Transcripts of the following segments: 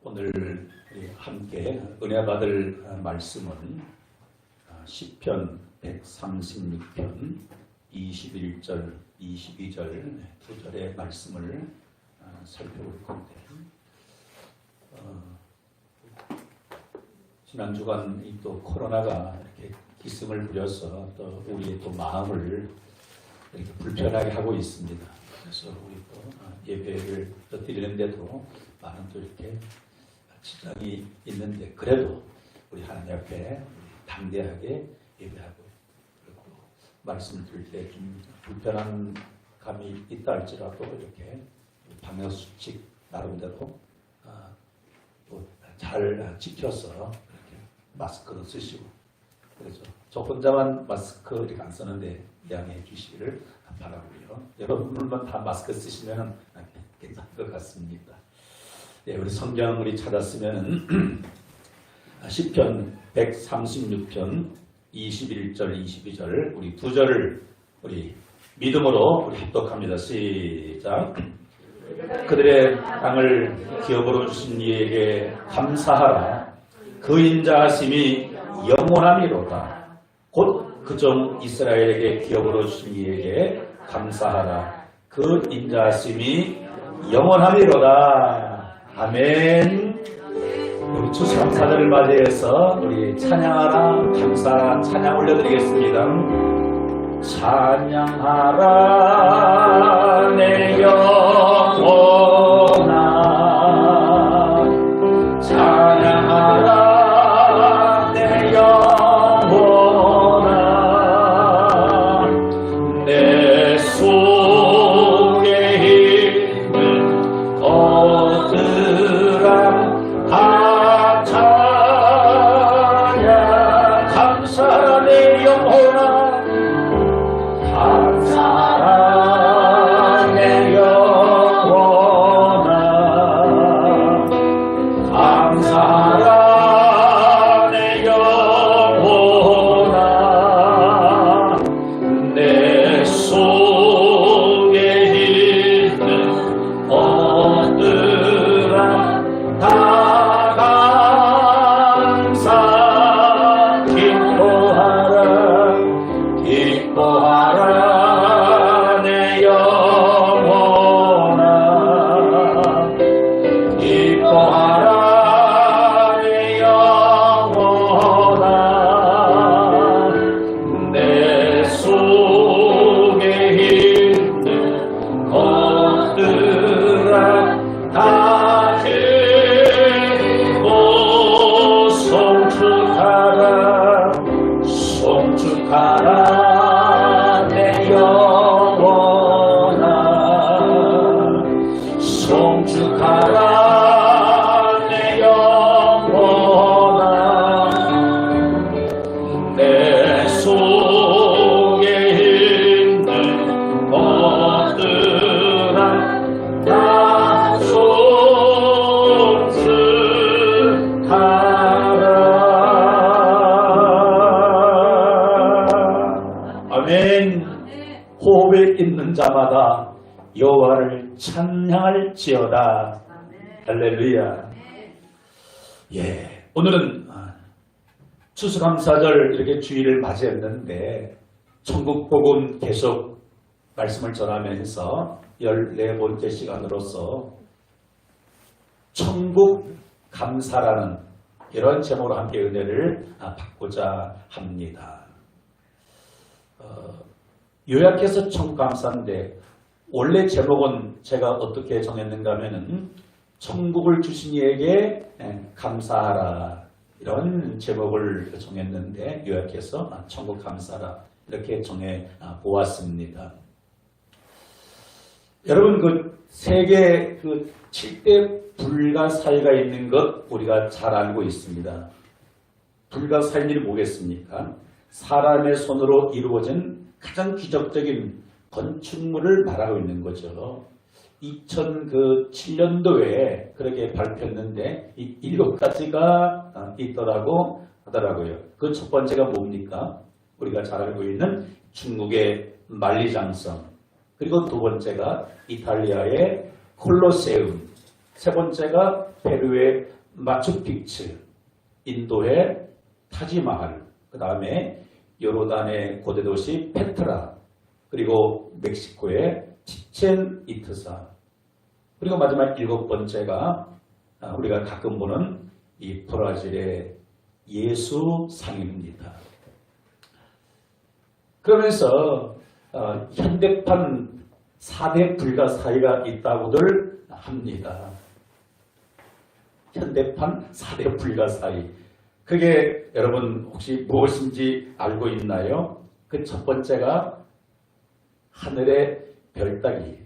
오늘 함께 은혜 받을 말씀은 시편 136편 21절, 22절 두 절의 말씀을 살펴볼 건데, 지난 주간 또 코로나가 이렇게 기승을 부려서 또 우리의 또 마음을 이렇게 불편하게 하고 있습니다. 그래서 우리 또 예배를 또 드리는데도 많은 또 이렇게 지장이 있는데, 그래도 우리 하나님 앞에 담대하게 예배하고, 그리고 말씀 드릴 때 좀 불편한 감이 있다 할지라도 이렇게 방역수칙 나름대로 또 잘 지켜서 이렇게 마스크도 쓰시고, 그래서 저 혼자만 마스크 이렇게 안 쓰는데 양해해 주시기를 바라고요. 여러분들만 다 마스크 쓰시면 괜찮을 것 같습니다. 네, 우리 성경 우리 찾았으면 시편 136편 21절, 22절 우리 두 절을 우리 믿음으로 우리 합독합니다. 시작. 그들의 땅을 기업으로 주신 이에게 감사하라. 그 인자하심이 영원함이로다. 곧 그 종 이스라엘에게 기업으로 주신 이에게 감사하라. 그 인자하심이 영원함이로다. 아멘. 우리 추수감사절을 맞이해서 우리 찬양하라, 감사하라, 찬양 올려드리겠습니다. 찬양하라 내 영혼아, 찬양하라 내 영혼아, 내 속에 있는 것들아 다 찬양. 감사하라 내 영혼아, 감사하라 내 영혼아, 감사하라 내 영혼아, 내 속에 있는 것들아 다 감사. 기뻐하라, 기뻐하라 내 영혼아, 기뻐하라 내 영혼아, 내 속에 있는 것들아 다 기뻐 송축하라, 송축하라 내 영혼아, 송축하라 내 영혼아, 내 속에 있는 것들아 다 송축하라. 아멘. 호흡에 있는 자마다 여호와를 찬양할지어다. 할렐루야. 예, 오늘은 추수감사절 이렇게 주일을 맞이했는데, 천국복음 계속 말씀을 전하면서 14번째 시간으로서 천국 감사라는 이런 제목으로 함께 은혜를 받고자 합니다. 요약해서 천국 감사인데, 원래 제목은 제가 어떻게 정했는가 하면은 천국을 주신 이에게 감사하라, 이런 제목을 정했는데, 요약해서 천국 감사라 이렇게 정해 보았습니다. 여러분, 그 세계 그 7대 불가사의가 있는 것 우리가 잘 알고 있습니다. 불가사의는 뭐겠습니까? 사람의 손으로 이루어진 가장 기적적인 건축물을 말하고 있는 거죠. 2007년도에 그렇게 발표했는데 이 7가지가 있더라고 하더라고요. 그 첫 번째가 뭡니까? 우리가 잘 알고 있는 중국의 만리장성, 그리고 두 번째가 이탈리아의 콜로세움, 세 번째가 페루의 마추픽추, 인도의 타지마할, 그 다음에 요르단의 고대 도시 페트라, 그리고 멕시코의 치첸 이트사, 그리고 마지막 7번째가 우리가 가끔 보는 이 브라질의 예수상입니다. 그러면서 현대판 4대 불가사의가 있다고들 합니다. 현대판 4대 불가사의. 그게 여러분 혹시 무엇인지 알고 있나요? 그 첫 번째가 하늘의 별 따기.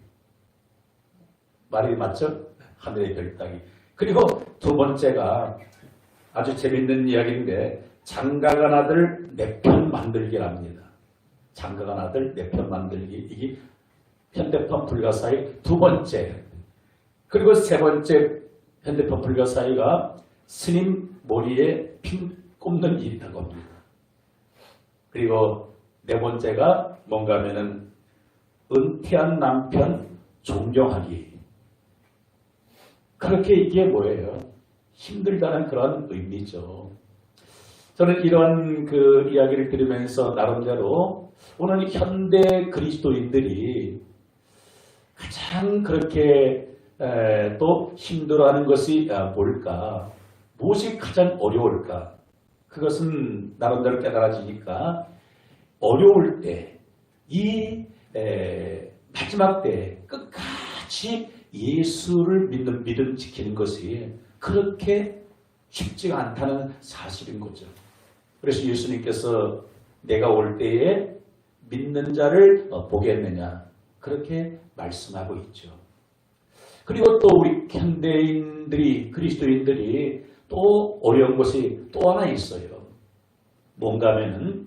말이 맞죠? 하늘의 별 따기. 그리고 두 번째가 아주 재밌는 이야기인데 장가간 아들 내 편 만들기랍니다. 장가간 아들 내 편 만들기. 이게 현대판 불가사의 두 번째. 그리고 세 번째 현대판 불가사의가 스님 머리에 핀 꼽는 일이라고 합니다. 그리고 네 번째가 뭔가 하면은 은퇴한 남편 존경하기. 그렇게 이게 뭐예요? 힘들다는 그런 의미죠. 저는 이런 그 이야기를 들으면서 나름대로 오늘 현대 그리스도인들이 가장 그렇게 또 힘들어하는 것이 뭘까? 무엇이 가장 어려울까? 그것은 나름대로 깨달아지니까 어려울 때, 이 마지막 때 끝까지 예수를 믿는 믿음 지키는 것이 그렇게 쉽지가 않다는 사실인 거죠. 그래서 예수님께서 내가 올 때에 믿는 자를 보겠느냐 그렇게 말씀하고 있죠. 그리고 또 우리 현대인들이 그리스도인들이 또 어려운 것이 또 하나 있어요. 뭔가 하면은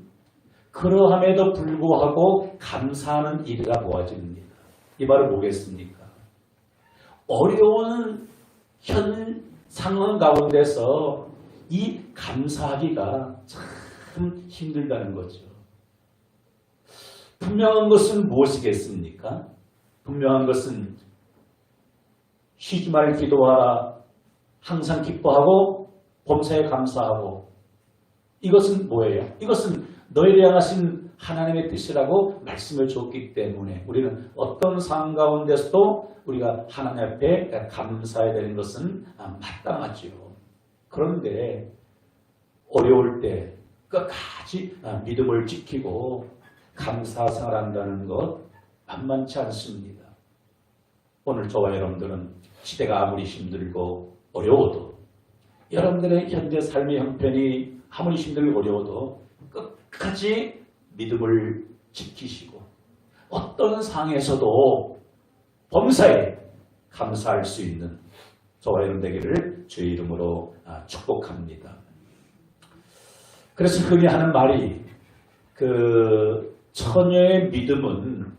그러함에도 불구하고 감사하는 일이가 모아집니다. 이 말을 뭐겠습니까? 어려운 현 상황 가운데서 이 감사하기가 참 힘들다는 거죠. 분명한 것은 무엇이겠습니까? 분명한 것은 쉬지 말 기도하라, 항상 기뻐하고 범사에 감사하고. 이것은 뭐예요? 이것은 너희를 향하신 하나님의 뜻이라고 말씀을 줬기 때문에 우리는 어떤 상황 가운데서도 우리가 하나님 앞에 감사해야 되는 것은 마땅하지요. 그런데 어려울 때 끝까지 믿음을 지키고 감사 생활한다는 것 만만치 않습니다. 오늘 저와 여러분들은 시대가 아무리 힘들고 어려워도 여러분들의 현재 삶의 형편이 아무리 힘들고 어려워도 끝까지 믿음을 지키시고 어떤 상황에서도 범사에 감사할 수 있는 저와 여러분 되기를 주의 이름으로 축복합니다. 그래서 흔히 하는 말이 그 처녀의 믿음은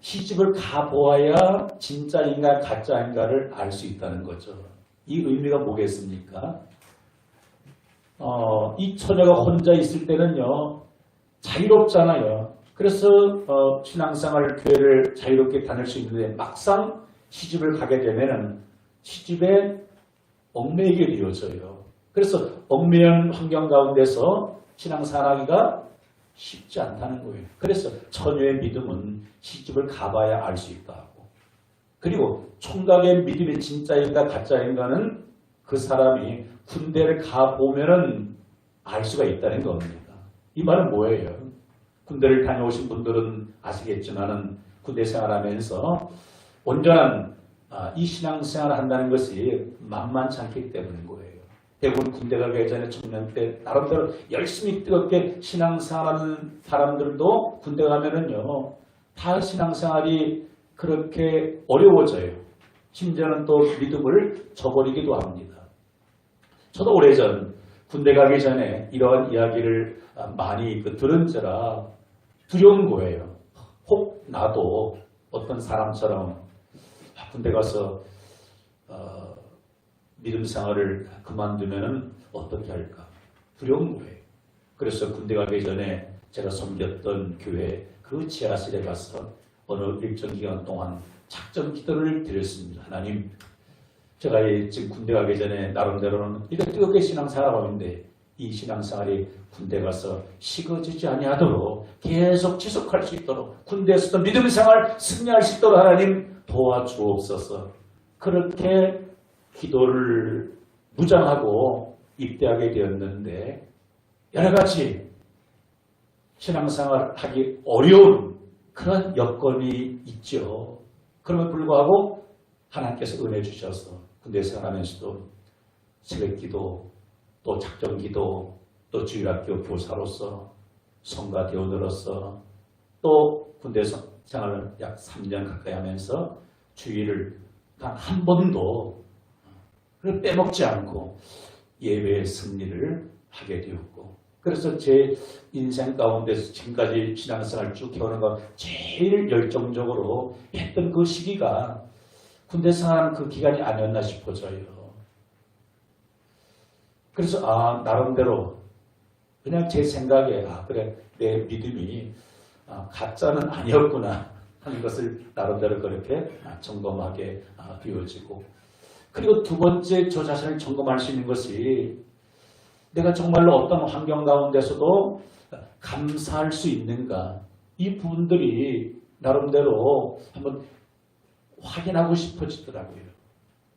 시집을 가보아야 진짜인가 가짜인가를 알 수 있다는 거죠. 이 의미가 뭐겠습니까? 이 처녀가 혼자 있을 때는요 자유롭잖아요. 그래서 신앙생활 교회를 자유롭게 다닐 수 있는데 막상 시집을 가게 되면은 시집에 얽매이게 되어져요. 그래서 얽매인 환경 가운데서 신앙생활하기가 쉽지 않다는 거예요. 그래서 처녀의 믿음은 시집을 가봐야 알 수 있다고. 그리고 총각의 믿음이 진짜인가 가짜인가는 그 사람이 군대를 가보면은 알 수가 있다는 겁니다. 이 말은 뭐예요? 군대를 다녀오신 분들은 아시겠지만은 군대 생활하면서 온전한 이 신앙생활을 한다는 것이 만만치 않기 때문인 거예요. 대부분 군대 가기 전에 청년 때 나름대로 열심히 뜨겁게 신앙생활하는 사람들도 군대 가면은요 다 신앙생활이 그렇게 어려워져요. 심지어는 또 믿음을 저버리기도 합니다. 저도 오래전 군대 가기 전에 이러한 이야기를 많이 들은지라 두려운 거예요. 혹 나도 어떤 사람처럼 군대 가서 믿음 생활을 그만두면 어떻게 할까 두려운 거예요. 그래서 군대 가기 전에 제가 섬겼던 교회 그 지하실에 가서 어느 일정 기간 동안 작전 기도를 드렸습니다. 하나님, 제가 지금 군대 가기 전에 나름대로는 이거 뜨겁게 신앙생활하고 있는데 이 신앙생활이 군대 가서 식어지지 아니하도록 계속 지속할 수 있도록 군대에서도 믿음 생활 승리할 수 있도록 하나님 도와주옵소서. 그렇게 기도를 무장하고 입대하게 되었는데 여러 가지 신앙생활 하기 어려운 그런 여건이 있죠. 그럼에도 불구하고 하나님께서 은혜 주셔서 군대 생활하면서도 새벽기도 또 작전기도 또 주일학교 교사로서 성가 대원으로서 또 군대 생활을 약 3년 가까이 하면서 주일을 단 한 번도 빼먹지 않고 예배의 승리를 하게 되었고 그래서 제 인생 가운데서 지금까지 신앙생활 쭉 해오는 거 제일 열정적으로 했던 그 시기가 군대 생활하는 그 기간이 아니었나 싶어져요. 그래서 나름대로 그냥 제 생각에 그래 내 믿음이 가짜는 아니었구나 하는 것을 나름대로 그렇게 점검하게 되어지고 그리고 두 번째 저 자신을 점검할 수 있는 것이 내가 정말로 어떤 환경 가운데서도 감사할 수 있는가 이 부분들이 나름대로 한번 확인하고 싶어지더라고요.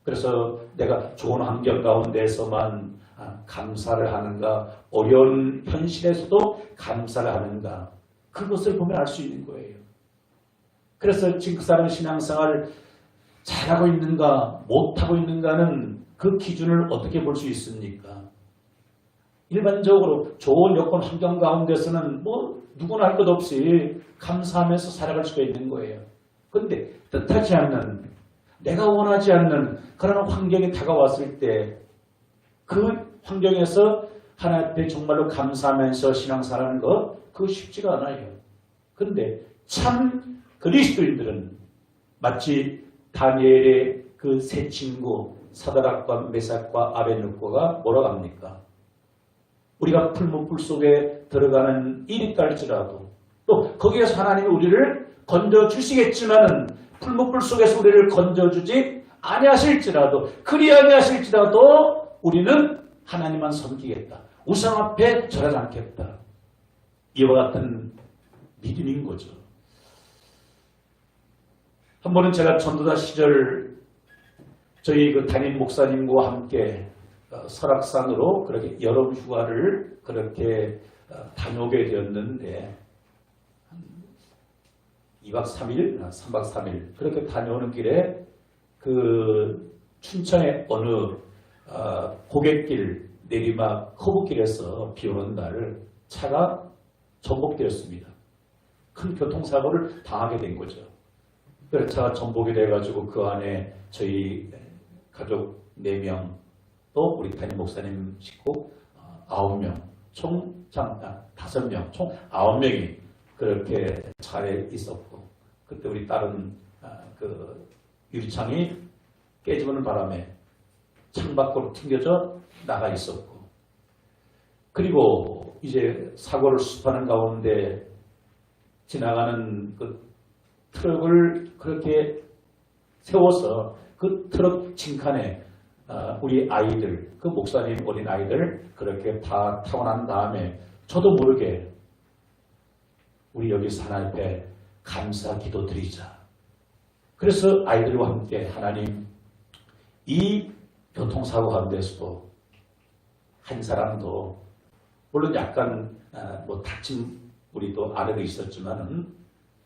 그래서 내가 좋은 환경 가운데서만 감사를 하는가 어려운 현실에서도 감사를 하는가 그것을 보면 알 수 있는 거예요. 그래서 지금 그 사람의 신앙생활을 잘하고 있는가 못하고 있는가는 그 기준을 어떻게 볼 수 있습니까? 일반적으로 좋은 여건 환경 가운데서는 뭐 누구나 할 것 없이 감사하면서 살아갈 수가 있는 거예요. 그런데 뜻하지 않는 내가 원하지 않는 그런 환경이 다가왔을 때 그 환경에서 하나님 앞에 정말로 감사하면서 신앙생활하는 것 그거 쉽지가 않아요. 그런데 참 그리스도인들은 마치 다니엘의 그 세 친구 사드락과 메삭과 아벤누고가 뭐라고 합니까? 우리가 풀무불 속에 들어가는 일이 깔지라도 또 거기에서 하나님이 우리를 건져주시겠지만은 풀무불 속에서 우리를 건져주지 아니하실지라도 그리 아니하실지라도 우리는 하나님만 섬기겠다. 우상 앞에 절하지 않겠다. 이와 같은 믿음인 거죠. 한 번은 제가 전도자 시절 저희 그 담임 목사님과 함께 설악산으로 그렇게 여름 휴가를 그렇게 다녀오게 되었는데 2박 3일, 3박 3일 그렇게 다녀오는 길에 그 춘천의 어느 고갯길 내리막 커브길에서 비 오는 날 차가 전복되었습니다. 큰 교통사고를 당하게 된 거죠. 그래서 차가 전복이 돼가지고 그 안에 저희 가족 4명 또 우리 담임 목사님 식구 9명 총 5명 총 9명이 그렇게 차에 있었고 그때 우리 딸은 그 유리창이 깨지는 바람에 창밖으로 튕겨져 나가 있었고 그리고 이제 사고를 수습하는 가운데 지나가는 그 트럭을 그렇게 세워서 그 트럭 칭칸에 우리 아이들, 그 목사님 어린 아이들 그렇게 다 타고 난 다음에 저도 모르게 우리 여기 하나님 앞에 감사 기도 드리자. 그래서 아이들과 함께 하나님 이 교통사고 가운데서도 한 사람도 물론 약간 뭐 다친 우리 또 아래도 있었지만은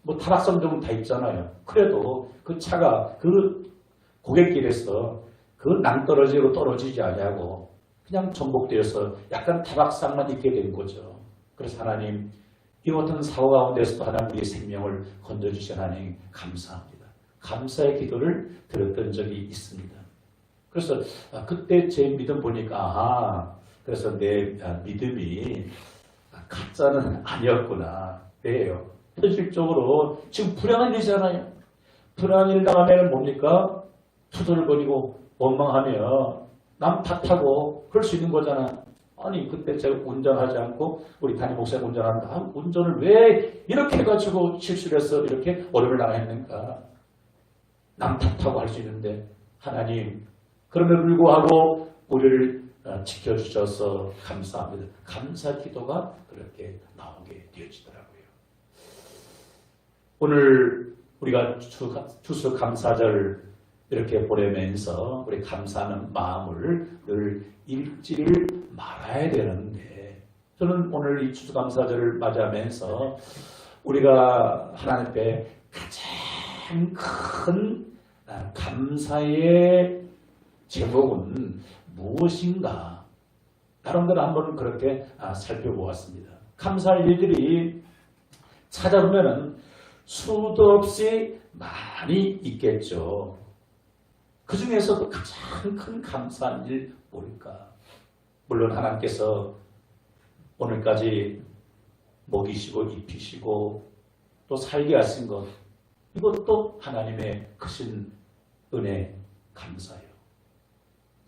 뭐 타락성 정도 다 있잖아요. 그래도 그 차가 그 고갯길에서 그 낭떠러지고 떨어지지 아니하고 그냥 전복되어서 약간 타박상만 있게 된 거죠. 그래서 하나님 이 어떤 사고 가운데서도 하나님 우리의 생명을 건져주신 하나님 감사합니다. 감사의 기도를 드렸던 적이 있습니다. 그래서 그때 제 믿음 보니까 그래서 내 믿음이 가짜는 아니었구나. 왜요? 현실적으로 지금 불행한 일이잖아요. 불행한 일 당하면 뭡니까? 투덜거리고 원망하며 남 탓하고 그럴 수 있는 거잖아. 아니 그때 제가 운전하지 않고 우리 담임 목사님 운전한다. 운전을 왜 이렇게 해가지고 실수를 해서 이렇게 어려움을 당했는가. 남 탓하고 할 수 있는데 하나님 그럼에도 불구하고 우리를 지켜주셔서 감사합니다. 감사 기도가 그렇게 나오게 되어지더라고요. 오늘 우리가 추수감사절 이렇게 보내면서 우리 감사하는 마음을 늘 잃지를 말아야 되는데, 저는 오늘 이 추수감사절을 맞이하면서 우리가 하나님 앞에 가장 큰 감사의 제목은 무엇인가? 나름대로 한번 그렇게 살펴보았습니다. 감사할 일들이 찾아보면은 수도 없이 많이 있겠죠. 그 중에서도 가장 큰 감사한 일 뭘까? 물론 하나님께서 오늘까지 먹이시고 입히시고 또 살게 하신 것, 이것도 하나님의 크신 은혜 감사해요.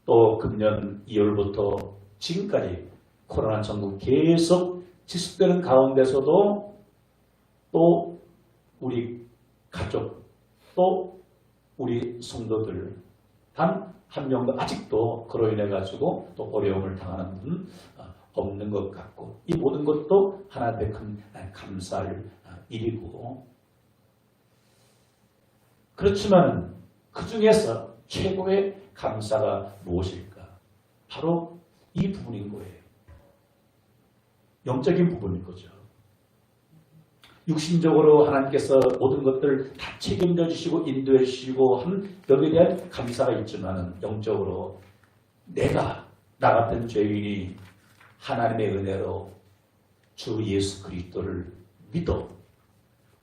또 금년 2월부터 지금까지 코로나 전국 계속 지속되는 가운데서도 또 우리 가족, 또 우리 성도들 단 한 명도 아직도 그로 인해 가지고 또 어려움을 당하는 분 없는 것 같고, 이 모든 것도 하나님의 큰 감사할 일이고, 그렇지만 그 중에서 최고의 감사가 무엇일까? 바로 이 부분인 거예요. 영적인 부분인 거죠. 육신적으로 하나님께서 모든 것들을 다 책임져 주시고 인도해 주시고 한 여기에 대한 감사가 있지만, 영적으로 나 같은 죄인이 하나님의 은혜로 주 예수 그리스도를 믿어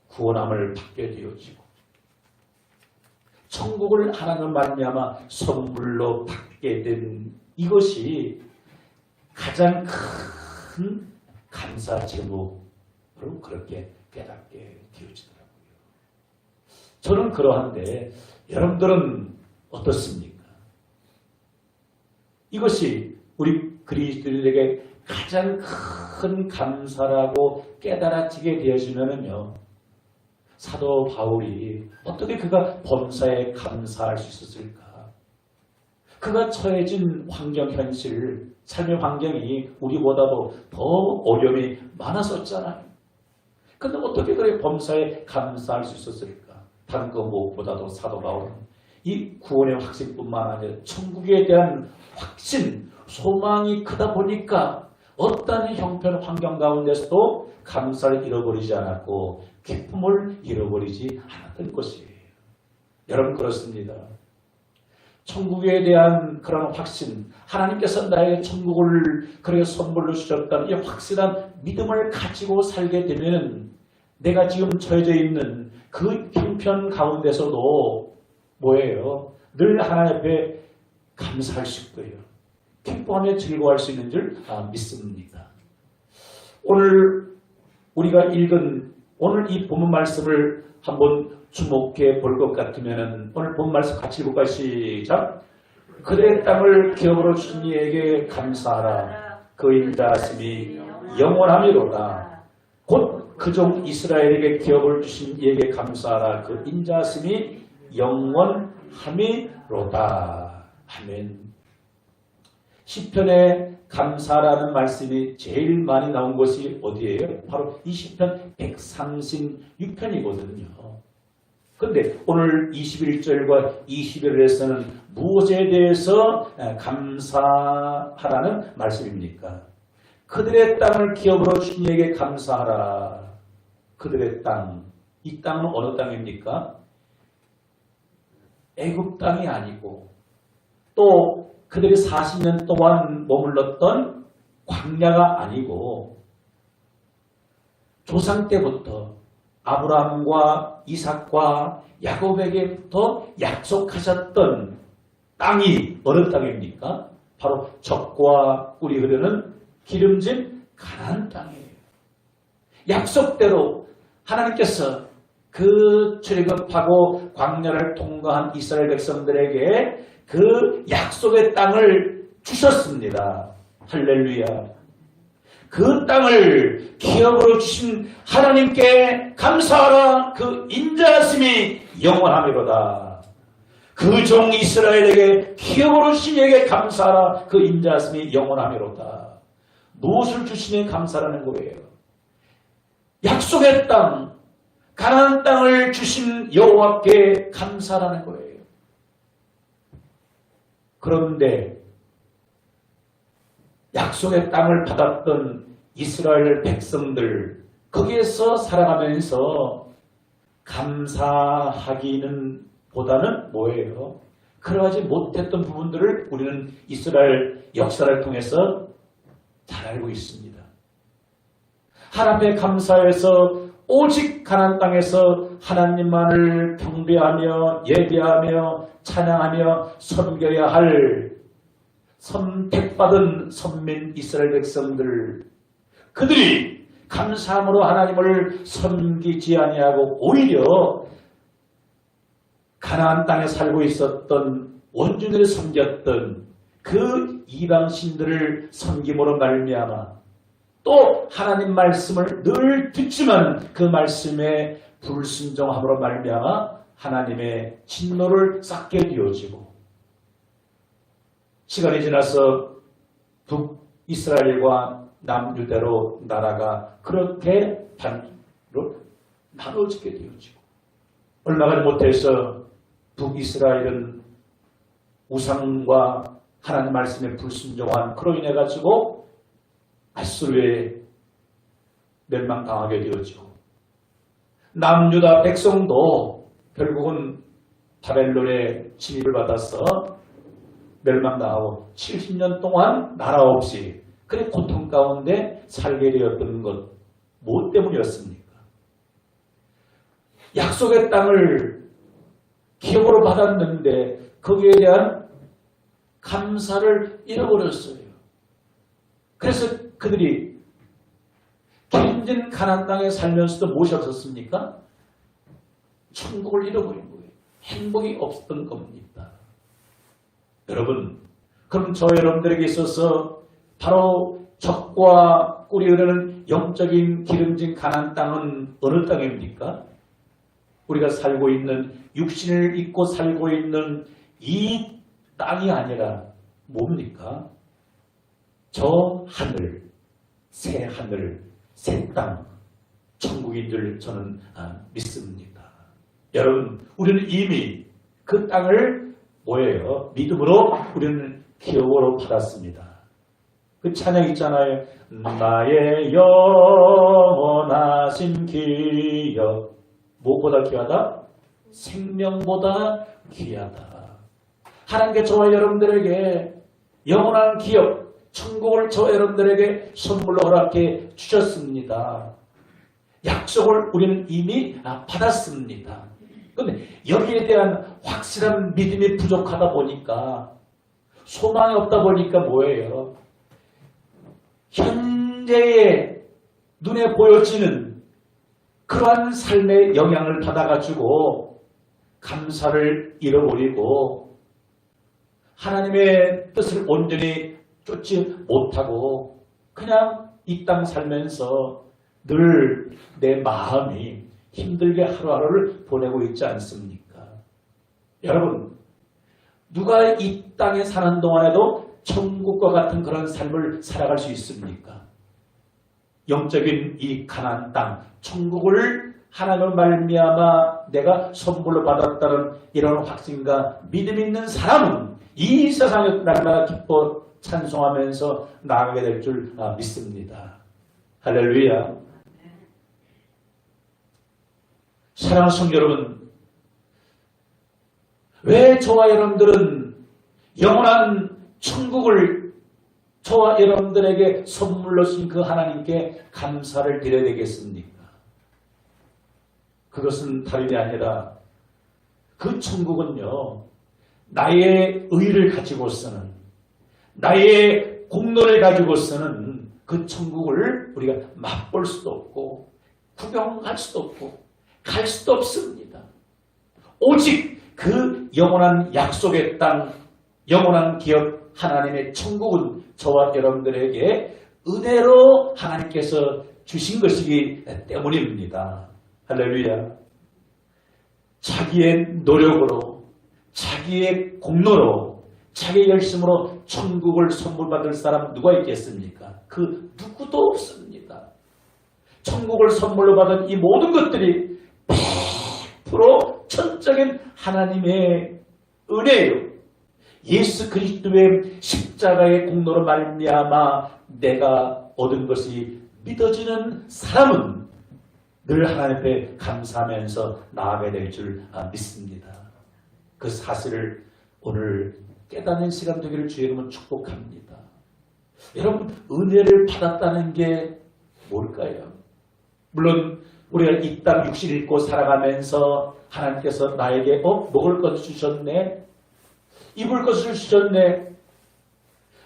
구원함을 받게 되어지고 천국을 하나님 말미암아 선물로 받게 된 이것이 가장 큰 감사 제목으로 그렇게 깨닫게 되어지더라고요. 저는 그러한데 여러분들은 어떻습니까? 이것이 우리 그리스도인에게 가장 큰 감사라고 깨달아지게 되어지면은요, 사도 바울이 어떻게 그가 범사에 감사할 수 있었을까? 그가 처해진 환경, 현실, 삶의 환경이 우리보다도 더 어려움이 많았었잖아요. 근데 어떻게 그래 범사에 감사할 수 있었을까? 다른 그 무엇보다도 사도 바울은 이 구원의 확신뿐만 아니라 천국에 대한 확신, 소망이 크다 보니까 어떤 형편 환경 가운데서도 감사를 잃어버리지 않았고 기쁨을 잃어버리지 않았던 것이에요. 여러분 그렇습니다. 천국에 대한 그런 확신, 하나님께서 나에게 천국을 그렇게 선물로 주셨다는 이 확실한 믿음을 가지고 살게 되면 내가 지금 처해져 있는 그 형편 가운데서도 뭐예요? 늘 하나님 앞에 감사할 수 있고요. 기뻐하며 즐거워할 수 있는 줄 믿습니다. 오늘 우리가 읽은 오늘 이 본문 말씀을 한번 주목해 볼 것 같으면 오늘 본문 말씀 같이 읽을까요? 시작. 그들의 땅을 기업으로 주신 이에게 감사하라. 그 인자하심이 영원하미로다. 곧 그 종 이스라엘에게 기업을 주신 이에게 감사하라. 그 인자하심이 영원하미로다. 아멘. 시편에 감사라는 말씀이 제일 많이 나온 것이 어디예요? 바로 이 시편 136편이거든요. 그런데 오늘 21절과 21절에서는 무엇에 대해서 감사하라는 말씀입니까? 그들의 땅을 기업으로 주신 이에게 감사하라. 그들의 땅, 이 땅은 어느 땅입니까? 애굽 땅이 아니고 또 그들이 40년 동안 머물렀던 광야가 아니고 조상 때부터 아브라함과 이삭과 야곱에게부터 약속하셨던 땅이 어느 땅입니까? 바로 젖과 꿀이 흐르는 기름진 가나안 땅이에요. 약속대로 하나님께서 그 출애굽하고 광야를 통과한 이스라엘 백성들에게 그 약속의 땅을 주셨습니다. 할렐루야. 그 땅을 기업으로 주신 하나님께 감사하라. 그 인자하심이 영원하미로다. 그 종 이스라엘에게 기업으로 신에게 감사하라. 그 인자하심이 영원하미로다. 무엇을 주시니 감사라는 거예요? 약속의 땅, 가나안 땅을 주신 여호와께 감사라는 거예요. 그런데 약속의 땅을 받았던 이스라엘 백성들, 거기에서 살아가면서 감사하기는 보다는 뭐예요? 그러하지 못했던 부분들을 우리는 이스라엘 역사를 통해서 잘 알고 있습니다. 하나님의 감사에서 오직 가나안 땅에서 하나님만을 경배하며 예배하며 찬양하며 섬겨야 할 선택받은 선민 이스라엘 백성들, 그들이 감사함으로 하나님을 섬기지 아니하고 오히려 가나안 땅에 살고 있었던 원주민을 섬겼던 그 이방신들을 섬김으로 말미암아 또 하나님 말씀을 늘 듣지만 그 말씀에 불순종함으로 말미암아 하나님의 진노를 쌓게 되어지고, 시간이 지나서 북이스라엘과 남유대로 나라가 그렇게 반으로 나눠지게 되어지고, 얼마 가지 못해서 북이스라엘은 우상과 하나님 말씀에 불순종한 그로 인해 가지고 아수르에 멸망당하게 되어지고, 남유다 백성도 결국은 바벨론의 침입을 받아서 멸망당하고 70년 동안 나라 없이 그래 고통 가운데 살게 되었던 것, 무엇 때문이었습니까? 약속의 땅을 기업으로 받았는데 거기에 대한 감사를 잃어버렸어요. 그래서 그들이 기름진 가나안 땅에 살면서도 무엇이 없었습니까? 천국을 잃어버린 거예요. 행복이 없었던 겁니다. 여러분, 그럼 저 여러분들에게 있어서 바로 적과 꿀이 흐르는 영적인 기름진 가나안 땅은 어느 땅입니까? 우리가 살고 있는, 육신을 입고 살고 있는 이 땅이 아니라 뭡니까? 저 하늘, 새 하늘, 새 땅, 천국인 줄 저는 믿습니다. 여러분, 우리는 이미 그 땅을 뭐예요? 믿음으로 우리는 기업으로 받았습니다. 그 찬양 있잖아요. 나의 영원하신 기업, 무엇보다 귀하다? 생명보다 귀하다. 하나님께 저와 여러분들에게 영원한 기업, 천국을 저와 여러분들에게 선물로 허락해 주셨습니다. 약속을 우리는 이미 받았습니다. 그런데 여기에 대한 확실한 믿음이 부족하다 보니까, 소망이 없다 보니까 뭐예요? 현재의 눈에 보여지는 그러한 삶의 영향을 받아가지고 감사를 잃어버리고 하나님의 뜻을 온전히 쫓지 못하고 그냥 이 땅 살면서 늘 내 마음이 힘들게 하루하루를 보내고 있지 않습니까? 여러분, 누가 이 땅에 사는 동안에도 천국과 같은 그런 삶을 살아갈 수 있습니까? 영적인 이 가나안 땅, 천국을 하나님을 말미암아 내가 선물로 받았다는 이런 확신과 믿음 있는 사람은 이 세상에 날마다 기뻐 찬송하면서 나아가게 될 줄 믿습니다. 할렐루야. 사랑하는 성도 여러분, 왜 저와 여러분들은 영원한 천국을 저와 여러분들에게 선물로 주신 그 하나님께 감사를 드려야 되겠습니까? 그것은 다름이 아니라 그 천국은요, 나의 의를 가지고서는, 나의 공로를 가지고서는 그 천국을 우리가 맛볼 수도 없고 구경할 수도 없고 갈 수도 없습니다. 오직 그 영원한 약속의 땅, 영원한 기업 하나님의 천국은 저와 여러분들에게 은혜로 하나님께서 주신 것이기 때문입니다. 할렐루야. 자기의 노력으로, 자기의 공로로 자기의 열심으로 천국을 선물 받을 사람 누가 있겠습니까? 그 누구도 없습니다. 천국을 선물로 받은 이 모든 것들이 100% 전적인 하나님의 은혜예요. 예수 그리스도의 십자가의 공로로 말미암아 내가 얻은 것이 믿어지는 사람은 늘 하나님 앞에 감사하면서 나아가야 될 줄 믿습니다. 그 사실을 오늘 깨닫는 시간 되기를 주의 이름으로 축복합니다. 여러분, 은혜를 받았다는 게 뭘까요? 물론 우리가 이 땅 육신 입고 살아가면서 하나님께서 나에게 먹을 것을 주셨네, 입을 것을 주셨네,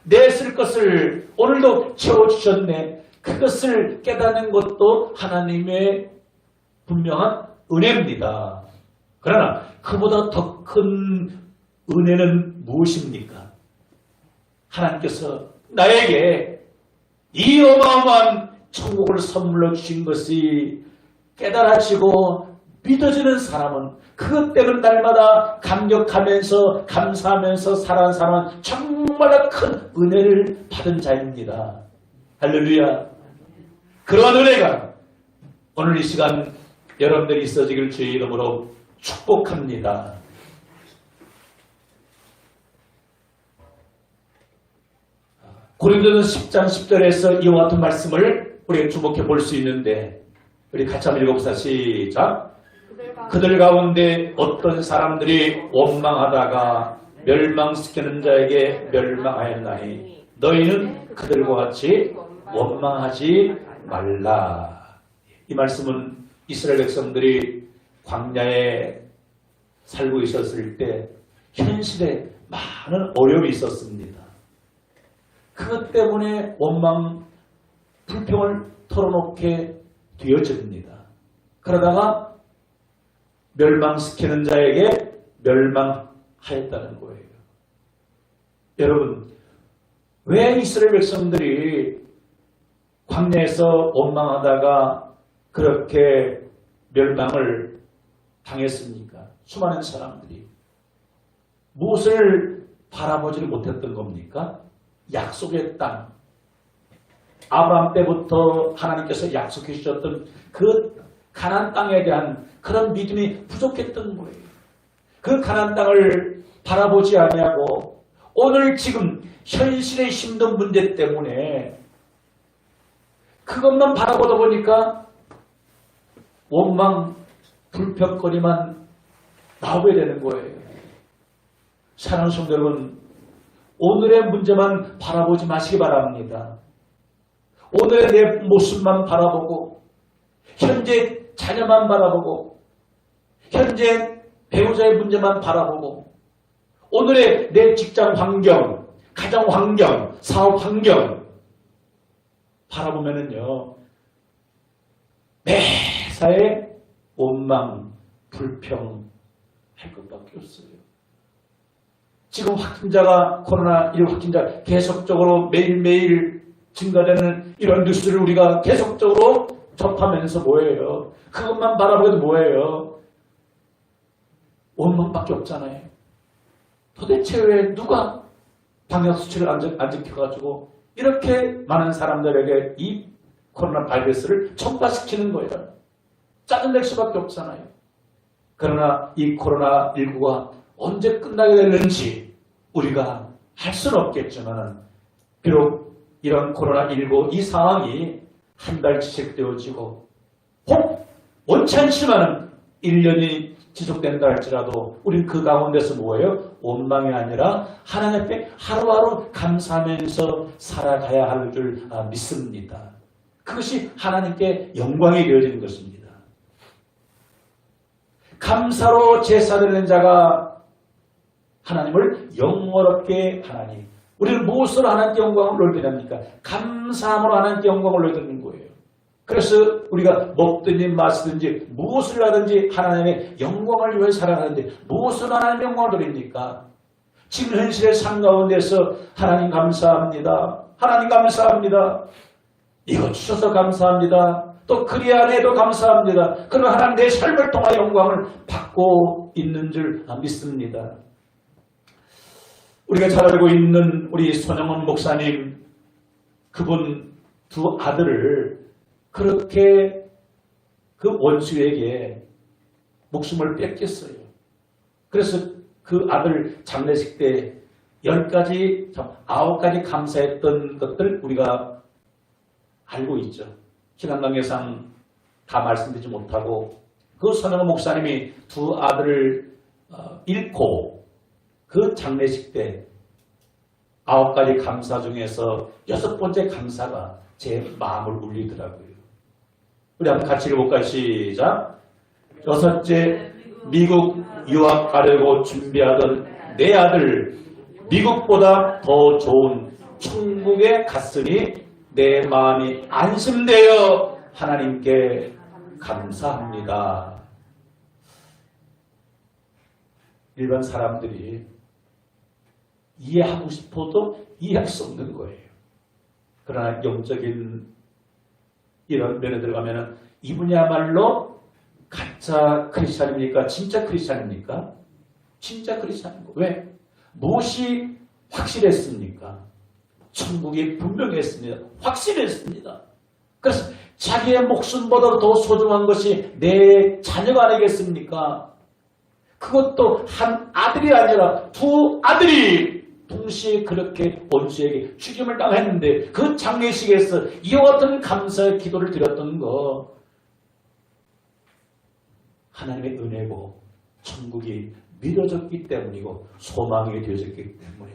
내 쓸 것을 오늘도 채워주셨네, 그것을 깨닫는 것도 하나님의 분명한 은혜입니다. 그러나 그보다 더 큰 은혜는 무엇입니까? 하나님께서 나에게 이 어마어마한 천국을 선물로 주신 것이 깨달아지고 믿어지는 사람은 그것 때문에 날마다 감격하면서 감사하면서 살아가는 사람은 정말 큰 은혜를 받은 자입니다. 할렐루야. 그러한 은혜가 오늘 이 시간 여러분들이 있어지기를 주의 이름으로 축복합니다. 고린도전서 10장 10절에서 이와 같은 말씀을 우리가 주목해 볼 수 있는데 우리 같이 한번 읽어봅시다. 시작. 그들 가운데 어떤 사람들이 원망하다가 멸망시키는 자에게 멸망하였나니 너희는 그들과 같이 원망하지 말라. 이 말씀은 이스라엘 백성들이 광야에 살고 있었을 때 현실에 많은 어려움이 있었습니다. 그것 때문에 원망, 불평을 털어놓게 되어집니다. 그러다가 멸망시키는 자에게 멸망하였다는 거예요. 여러분, 왜 이스라엘 백성들이 광야에서 원망하다가 그렇게 멸망을 당했습니까? 수많은 사람들이 무엇을 바라보지를 못했던 겁니까? 약속의 땅, 아브라함 때부터 하나님께서 약속해 주셨던 그 가나안 땅에 대한 그런 믿음이 부족했던 거예요. 그 가나안 땅을 바라보지 아니하고 오늘 지금 현실의 힘든 문제 때문에 그것만 바라보다 보니까 원망, 불평거리만 나오게 되는 거예요. 사랑하는 성도 여러분, 오늘의 문제만 바라보지 마시기 바랍니다. 오늘의 내 모습만 바라보고 현재 자녀만 바라보고 현재 배우자의 문제만 바라보고 오늘의 내 직장 환경, 가정 환경, 사업 환경 바라보면은요 매사에 원망, 불평 할 것밖에 없어요. 지금 확진자가 코로나19 확진자 계속적으로 매일매일 증가되는 이런 뉴스를 우리가 계속적으로 접하면서 뭐예요? 그것만 바라보고도 뭐예요? 원망밖에 없잖아요. 도대체 왜 누가 방역수칙을 안 지켜가지고 이렇게 많은 사람들에게 이 코로나 바이러스를 첨가시키는 거예요? 짜증낼 수밖에 없잖아요. 그러나 이 코로나19가 언제 끝나게 되는지 우리가 할 수는 없겠지만 비록 이런 코로나19 이 상황이 한 달 지속되어지고 혹 원치 않지만 1년이 지속된다 할지라도 우리는 그 가운데서 뭐예요? 원망이 아니라 하나님 앞에 하루하루 감사하면서 살아가야 할 줄 믿습니다. 그것이 하나님께 영광이 되어지는 것입니다. 감사로 제사드리는 자가 하나님을 영원롭게 하나니 우리는 무엇으로 하나님께 영광을 올려드립니까? 감사함으로 하나님께 영광을 올려드리는 거예요. 그래서 우리가 먹든지 마시든지 무엇을 하든지 하나님의 영광을 위해 살아가는데 무엇으로 하나님의 영광을 드립니까? 지금 현실의 삶 가운데서 하나님 감사합니다. 하나님 감사합니다. 이거 주셔서 감사합니다. 또 그리 안에도 감사합니다. 그러나 하나님 내 삶을 통하여 영광을 받고 있는 줄 믿습니다. 우리가 잘 알고 있는 우리 손영원 목사님, 그분 두 아들을 그렇게 그 원수에게 목숨을 뺏겼어요. 그래서 그 아들 장례식 때 10가지, 9가지 감사했던 것들 우리가 알고 있죠. 시간 관계상 다 말씀드리지 못하고 그 손영원 목사님이 두 아들을 잃고 그 장례식 때 9가지 감사 중에서 6번째 감사가 제 마음을 울리더라고요. 우리 한번 같이 읽어볼까요? 시작. 6째, 미국 유학 가려고 준비하던 내 아들 미국보다 더 좋은 천국에 갔으니 내 마음이 안심되어 하나님께 감사합니다. 일반 사람들이 이해하고 싶어도 이해할 수 없는 거예요. 그러나 영적인 이런 면에 들어가면 이분이야말로 가짜 크리스찬입니까? 진짜 크리스찬입니까? 진짜 크리스찬인 거. 왜? 무엇이 확실했습니까? 천국이 분명했습니다. 확실했습니다. 그래서 자기의 목숨보다 더 소중한 것이 내 자녀가 아니겠습니까? 그것도 한 아들이 아니라 두 아들이 동시에 그렇게 원수에게 죽임을 당했는데 그 장례식에서 이와 같은 감사의 기도를 드렸던 거 하나님의 은혜고 천국이 믿어졌기 때문이고 소망이 되어졌기 때문에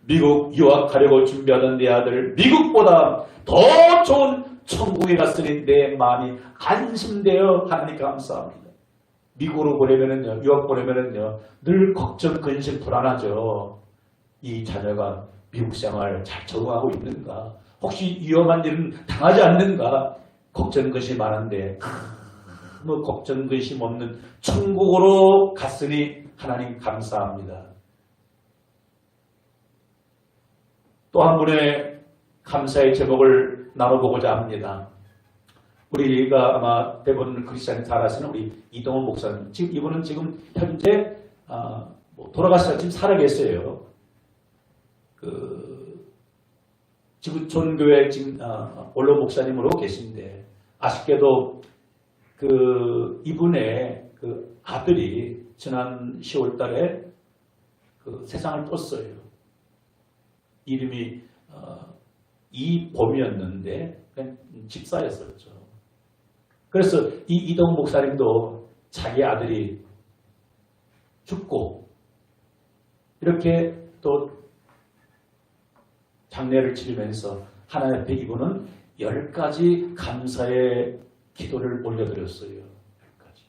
미국 유학하려고 준비하던 내 아들 미국보다 더 좋은 천국에 갔으니 내 마음이 안심되어 하나님 감사합니다. 미국으로 보내면은요, 유학 보내면은요, 늘 걱정, 근심, 불안하죠. 이 자녀가 미국 생활 잘 적응하고 있는가? 혹시 위험한 일은 당하지 않는가? 걱정, 근심이 많은데 뭐 걱정, 근심 없는 천국으로 갔으니 하나님 감사합니다. 또 한 분의 감사의 제목을 나눠보고자 합니다. 우리가 아마 대부분 크리스찬 잘 아시는 우리 이동훈 목사님. 지금 이분은 지금 현재 돌아가셔서 지금 살아계세요. 지금 존교회 지금 원로 목사님으로 계신데 아쉽게도 이분의 아들이 지난 10월달에 세상을 떴어요. 이름이 이봄이었는데 그냥 집사였었죠. 그래서 이동 목사님도 자기 아들이 죽고 이렇게 또 장례를 치르면서 하나님 앞에 이분은 10가지 감사의 기도를 올려드렸어요. 10가지.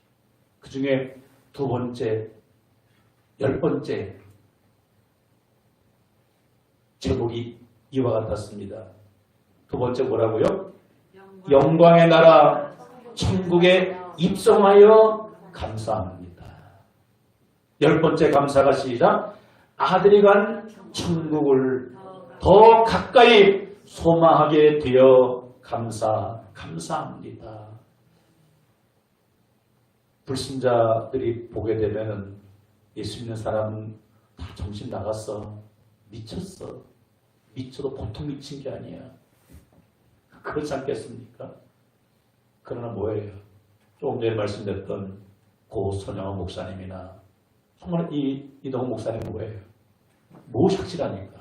그 중에 두 번째, 10번째 제목이 이와 같았습니다. 두 번째 뭐라고요? 영광의 나라 천국에 입성하여 감사합니다. 10번째 감사가 시작. 아들이 간 천국을 더 가까이 소망하게 되어 감사합니다. 불신자들이 보게 되면 예수 믿는 사람은 다 정신 나갔어. 미쳤어. 미쳐도 보통 미친 게 아니야. 그렇지 않겠습니까? 그러나 뭐예요? 조금 전에 말씀드렸던 고 손영원 목사님이나 정말 이동훈 목사님 뭐예요? 무엇이 확실하니까?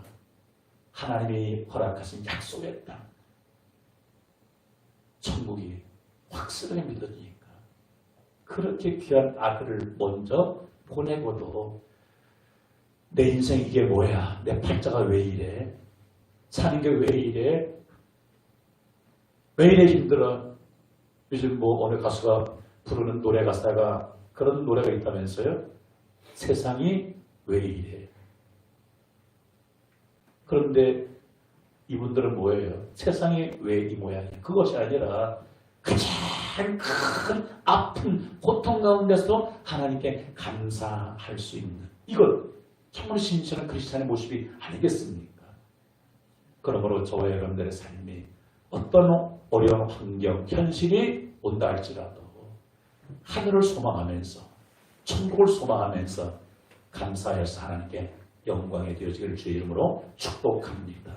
하나님이 허락하신 약속의 땅. 천국이 확실하게 믿어지니까. 그렇게 귀한 아들을 먼저 보내고도 내 인생 이게 뭐야? 내 팔자가 왜 이래? 사는 게 왜 이래? 왜 이래 힘들어? 요즘 어느 가수가 부르는 노래 가사가 그런 노래가 있다면서요? 세상이 왜 이래? 그런데 이분들은 뭐예요? 세상이 왜 이 모양이야? 그것이 아니라 가장 큰 아픈 고통 가운데서 하나님께 감사할 수 있는 이것 정말 신실한 크리스찬의 모습이 아니겠습니까? 그러므로 저와 여러분들의 삶이 어떤 어려운 환경, 현실이 온다 할지라도 하늘을 소망하면서 천국을 소망하면서 감사해서 하나님께 영광이 되어지기를 주의 이름으로 축복합니다.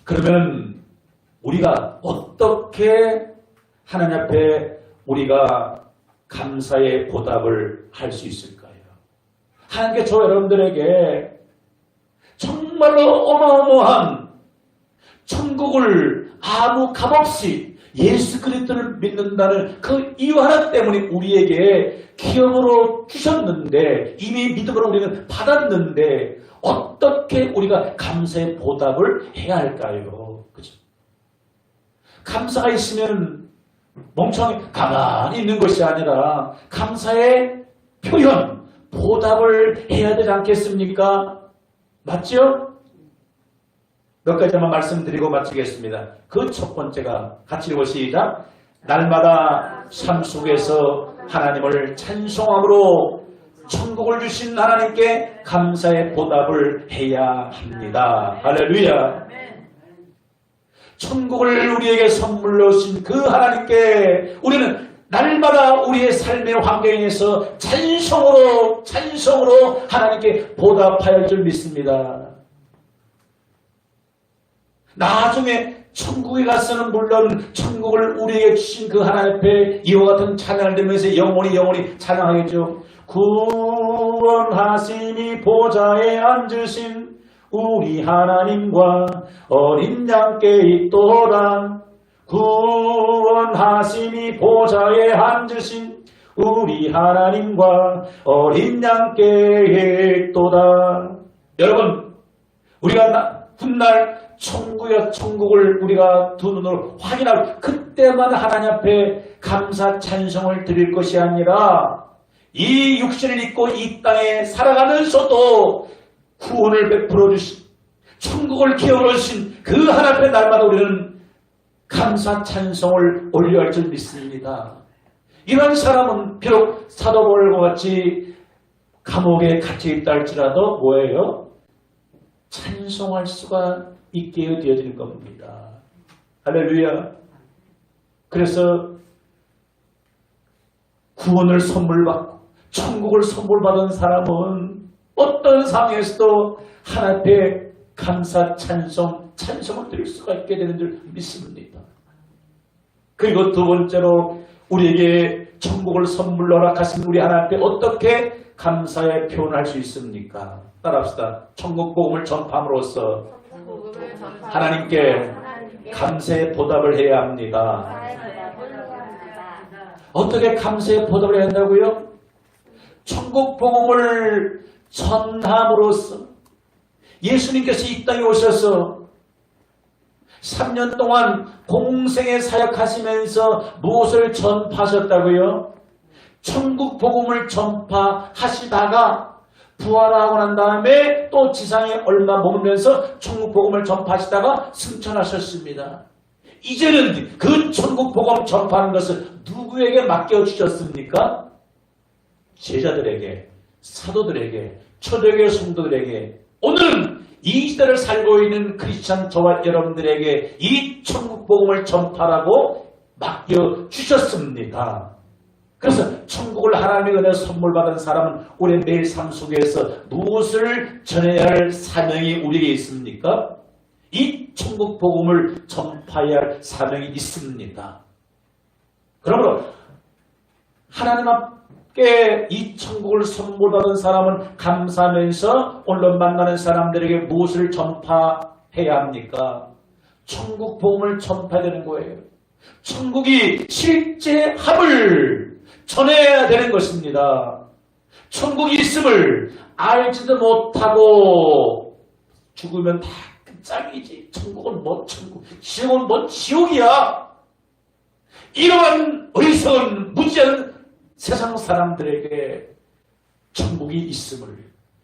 그러면 우리가 어떻게 하나님 앞에 우리가 감사의 보답을 할 수 있을까요? 하나님께 저 여러분들에게 정말로 어마어마한 천국을 아무 값없이 예수 그리스도를 믿는다는 그 이유 하나 때문에 우리에게 기업으로 주셨는데 이미 믿음으로 우리는 받았는데 어떻게 우리가 감사의 보답을 해야 할까요? 그죠? 감사가 있으면 멍청히 가만히 있는 것이 아니라 감사의 표현, 보답을 해야 되지 않겠습니까? 맞죠? 몇 가지만 말씀드리고 마치겠습니다. 그 첫 번째가 같이 읽어 시작. 날마다 삶 속에서 하나님을 찬송함으로 천국을 주신 하나님께 감사의 보답을 해야 합니다. 할렐루야. 천국을 우리에게 선물로 주신 그 하나님께 우리는 날마다 우리의 삶의 환경에서 찬송으로 하나님께 보답하여 할 줄 믿습니다. 나중에 천국에 가서는 물론 천국을 우리에게 주신 그 하나님 앞에 이와 같은 찬양을 들으면서 영원히 찬양하겠죠. 구원하시니 보좌에 앉으신 우리 하나님과 어린 양께 있도다. 구원하시니 보좌에 앉으신 우리 하나님과 어린 양께 있도다. 여러분, 우리가 훗날 천국을 우리가 두 눈으로 확인하고 그때만 하나님 앞에 감사 찬송을 드릴 것이 아니라 이 육신을 입고 이 땅에 살아가면서도 구원을 베풀어 주신 천국을 기업으로 주신 그 하나님 앞에 날마다 우리는 감사 찬송을 올려야 할 줄 믿습니다. 이런 사람은 비록 사도 바울과 같이 감옥에 갇혀 있다 할지라도 뭐예요? 찬송할 수가 있게 되어지는 겁니다. 할렐루야. 그래서 구원을 선물받고 천국을 선물받은 사람은 어떤 상황에서도 하나님 앞에 감사 찬송을 드릴 수가 있게 되는 줄 믿습니다. 그리고 두 번째로 우리에게 천국을 선물로 허락하신 우리 하나님 앞에 어떻게 감사의 표현할 수 있습니까? 따라합시다. 천국 복음을 전파함으로써 하나님께 감사의 보답을 해야 합니다. 어떻게 감사의 보답을 해야 한다고요? 천국 복음을 전함으로써 예수님께서 이 땅에 오셔서 3년 동안 공생에 사역하시면서 무엇을 전파하셨다고요? 천국 복음을 전파하시다가 부활하고 난 다음에 또 지상에 얼마 머물면서 천국 복음을 전파하시다가 승천하셨습니다. 이제는 그 천국 복음 전파하는 것을 누구에게 맡겨주셨습니까? 제자들에게, 사도들에게, 초대교회 성도들에게, 오늘은 이 시대를 살고 있는 크리스찬 저와 여러분들에게 이 천국 복음을 전파라고 맡겨주셨습니다. 그래서 천국을 하나님의 은혜 선물 받은 사람은 우리의 매일 삶 속에서 무엇을 전해야 할 사명이 우리에게 있습니까? 이 천국 복음을 전파해야 할 사명이 있습니다. 그러므로 하나님 앞에 이 천국을 선물 받은 사람은 감사하면서 오늘 만나는 사람들에게 무엇을 전파해야 합니까? 천국 복음을 전파해야 되는 거예요. 천국이 실제함을 전해야 되는 것입니다. 천국이 있음을 알지도 못하고 죽으면 다 끝장이지. 천국은 뭐 천국, 지옥은 뭐 지옥이야. 이러한 어리석은 무지한 세상 사람들에게 천국이 있음을,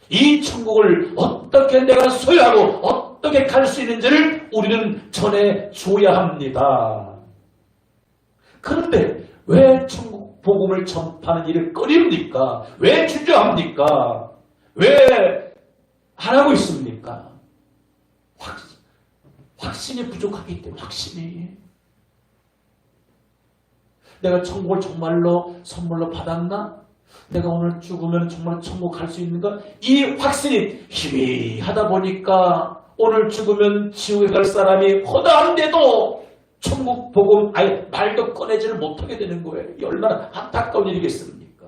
이 천국을 어떻게 내가 소유하고 어떻게 갈 수 있는지를 우리는 전해줘야 합니다. 그런데 왜 천국 복음을 전파하는 일을 꺼립니까? 왜 주저합니까? 왜 안 하고 있습니까? 확신이 부족하기 때문에. 확신이. 내가 천국을 정말로 선물로 받았나? 내가 오늘 죽으면 정말 천국 갈 수 있는가? 이 확신이 희미하다 보니까 오늘 죽으면 지옥에 갈 사람이 허다한데도 천국 복음 아예 말도 꺼내지를 못하게 되는 거예요. 이 얼마나 안타까운 일이겠습니까?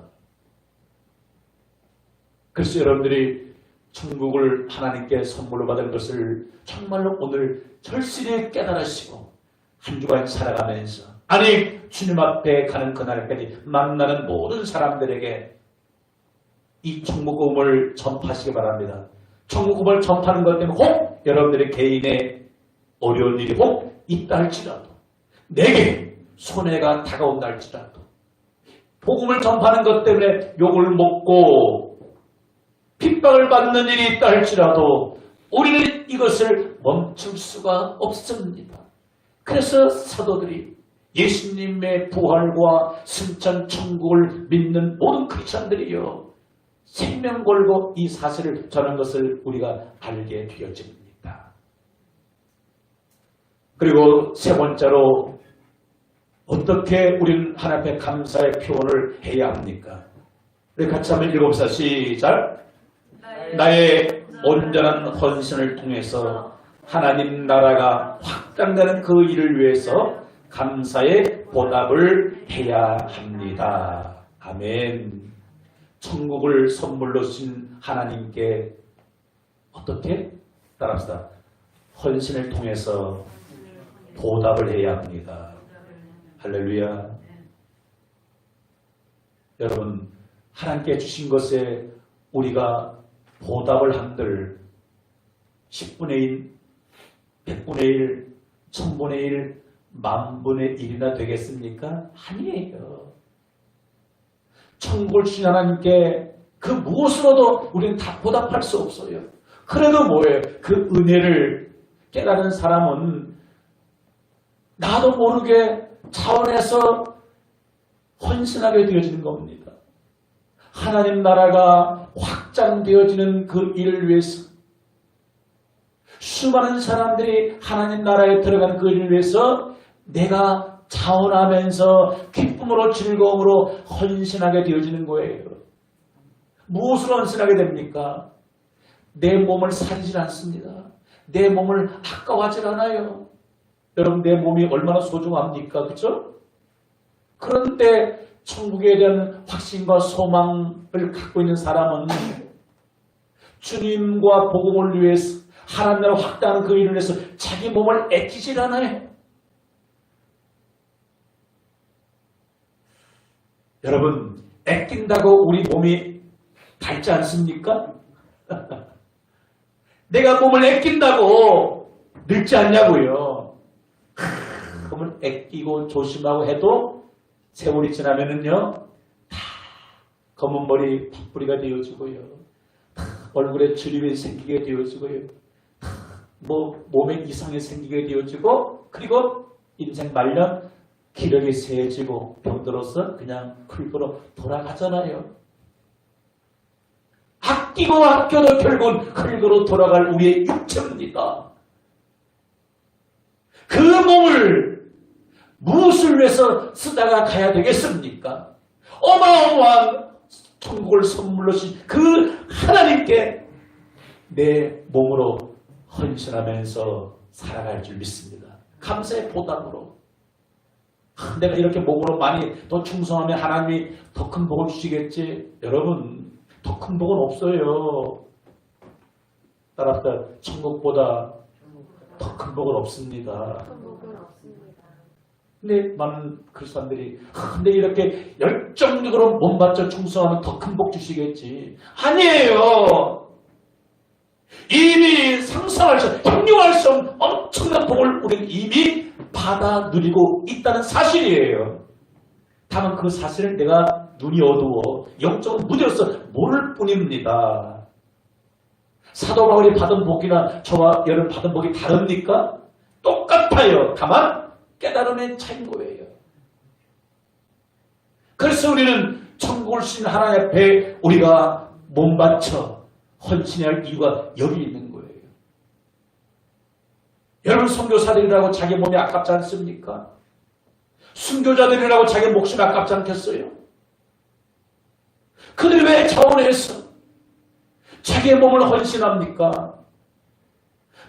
그래서 여러분들이 천국을 하나님께 선물로 받은 것을 정말로 오늘 절실히 깨달으시고 한 주간 살아가면서 아니 주님 앞에 가는 그날까지 만나는 모든 사람들에게 이 천국복음을 전파하시기 바랍니다. 천국복음을 전파하는 것 때문에 혹 여러분들의 개인의 어려운 일이 혹 있다 할지라도 내게 손해가 다가온다 할지라도 복음을 전파하는 것 때문에 욕을 먹고 핍박을 받는 일이 있다 할지라도 우리는 이것을 멈출 수가 없습니다. 그래서 사도들이 예수님의 부활과 승천 천국을 믿는 모든 크리스찬들이요 생명 걸고 이 사실을 전한 것을 우리가 알게 되어집니다. 그리고 세 번째로 어떻게 우리는 하나님 앞에 감사의 표현을 해야 합니까? 우리 같이 한번 읽어봅시다. 시작. 나의 온전한 헌신을 통해서 하나님 나라가 확장되는 그 일을 위해서 감사의 보답을 해야 합니다. 아멘. 천국을 선물로 주신 하나님께 어떻게? 따라합시다. 헌신을 통해서 보답을 해야 합니다. 할렐루야. 여러분 하나님께 주신 것에 우리가 보답을 한들 10분의 1, 100분의 1, 1000분의 1, 만분의 1이나 되겠습니까? 아니에요. 천국을 주신 하나님께 그 무엇으로도 우리는 다 보답할 수 없어요. 그래도 뭐예요? 그 은혜를 깨달은 사람은 나도 모르게 차원에서 헌신하게 되어지는 겁니다. 하나님 나라가 확장되어지는 그 일을 위해서 수많은 사람들이 하나님 나라에 들어가는 그 일을 위해서 내가 자원하면서 기쁨으로 즐거움으로 헌신하게 되어지는 거예요. 무엇으로 헌신하게 됩니까? 내 몸을 살리질 않습니다. 내 몸을 아까워하질 않아요. 여러분 내 몸이 얼마나 소중합니까? 그렇죠? 그런데 천국에 대한 확신과 소망을 갖고 있는 사람은 주님과 복음을 위해서 하나님 나라 확장하는 그 일을 위해서 자기 몸을 애끼질 않아요. 여러분 애낀다고 우리 몸이 닳지 않습니까? 내가 몸을 애낀다고 늙지 않냐고요. 몸을 애끼고 조심하고 해도 세월이 지나면은요 다 검은 머리 팥뿌리가 되어지고요, 얼굴에 주름이 생기게 되어지고요, 몸에 이상이 생기게 되어지고, 그리고 인생 말년 기력이 세지고 병들어서 그냥 흙으로 돌아가잖아요. 아끼고 아껴도 결국은 흙으로 돌아갈 우리의 육체입니다. 그 몸을 무엇을 위해서 쓰다가 가야 되겠습니까? 어마어마한 천국을 선물로 주신 그 하나님께 내 몸으로 헌신하면서 살아갈 줄 믿습니다. 감사의 보답으로. 내가 이렇게 몸으로 많이 더 충성하면 하나님이 더 큰 복을 주시겠지. 여러분 더 큰 복은 없어요. 따라서 천국보다 더 큰 복은 없습니다. 근데 많은 그리스도인들이 근데 이렇게 열정적으로 몸 바쳐 충성하면 더 큰 복 주시겠지. 아니에요. 이미 상상할 수, 형용할 수 없는 엄청난 복을 우리는 이미 받아 누리고 있다는 사실이에요. 다만 그 사실을 내가 눈이 어두워 영적으로 무뎌서 모를 뿐입니다. 사도 바울이 받은 복이나 저와 여러분 받은 복이 다릅니까? 똑같아요. 다만 깨달음의 차이인 거예요. 그래서 우리는 천국을 주신 하나님 앞에 우리가 몸 바쳐 헌신해야 할 이유가 여기 있는 거예요. 여러분 선교사들이라고 자기 몸이 아깝지 않습니까? 순교자들이라고 자기 목숨이 아깝지 않겠어요? 그들 왜 차원에서 자기의 몸을 헌신합니까?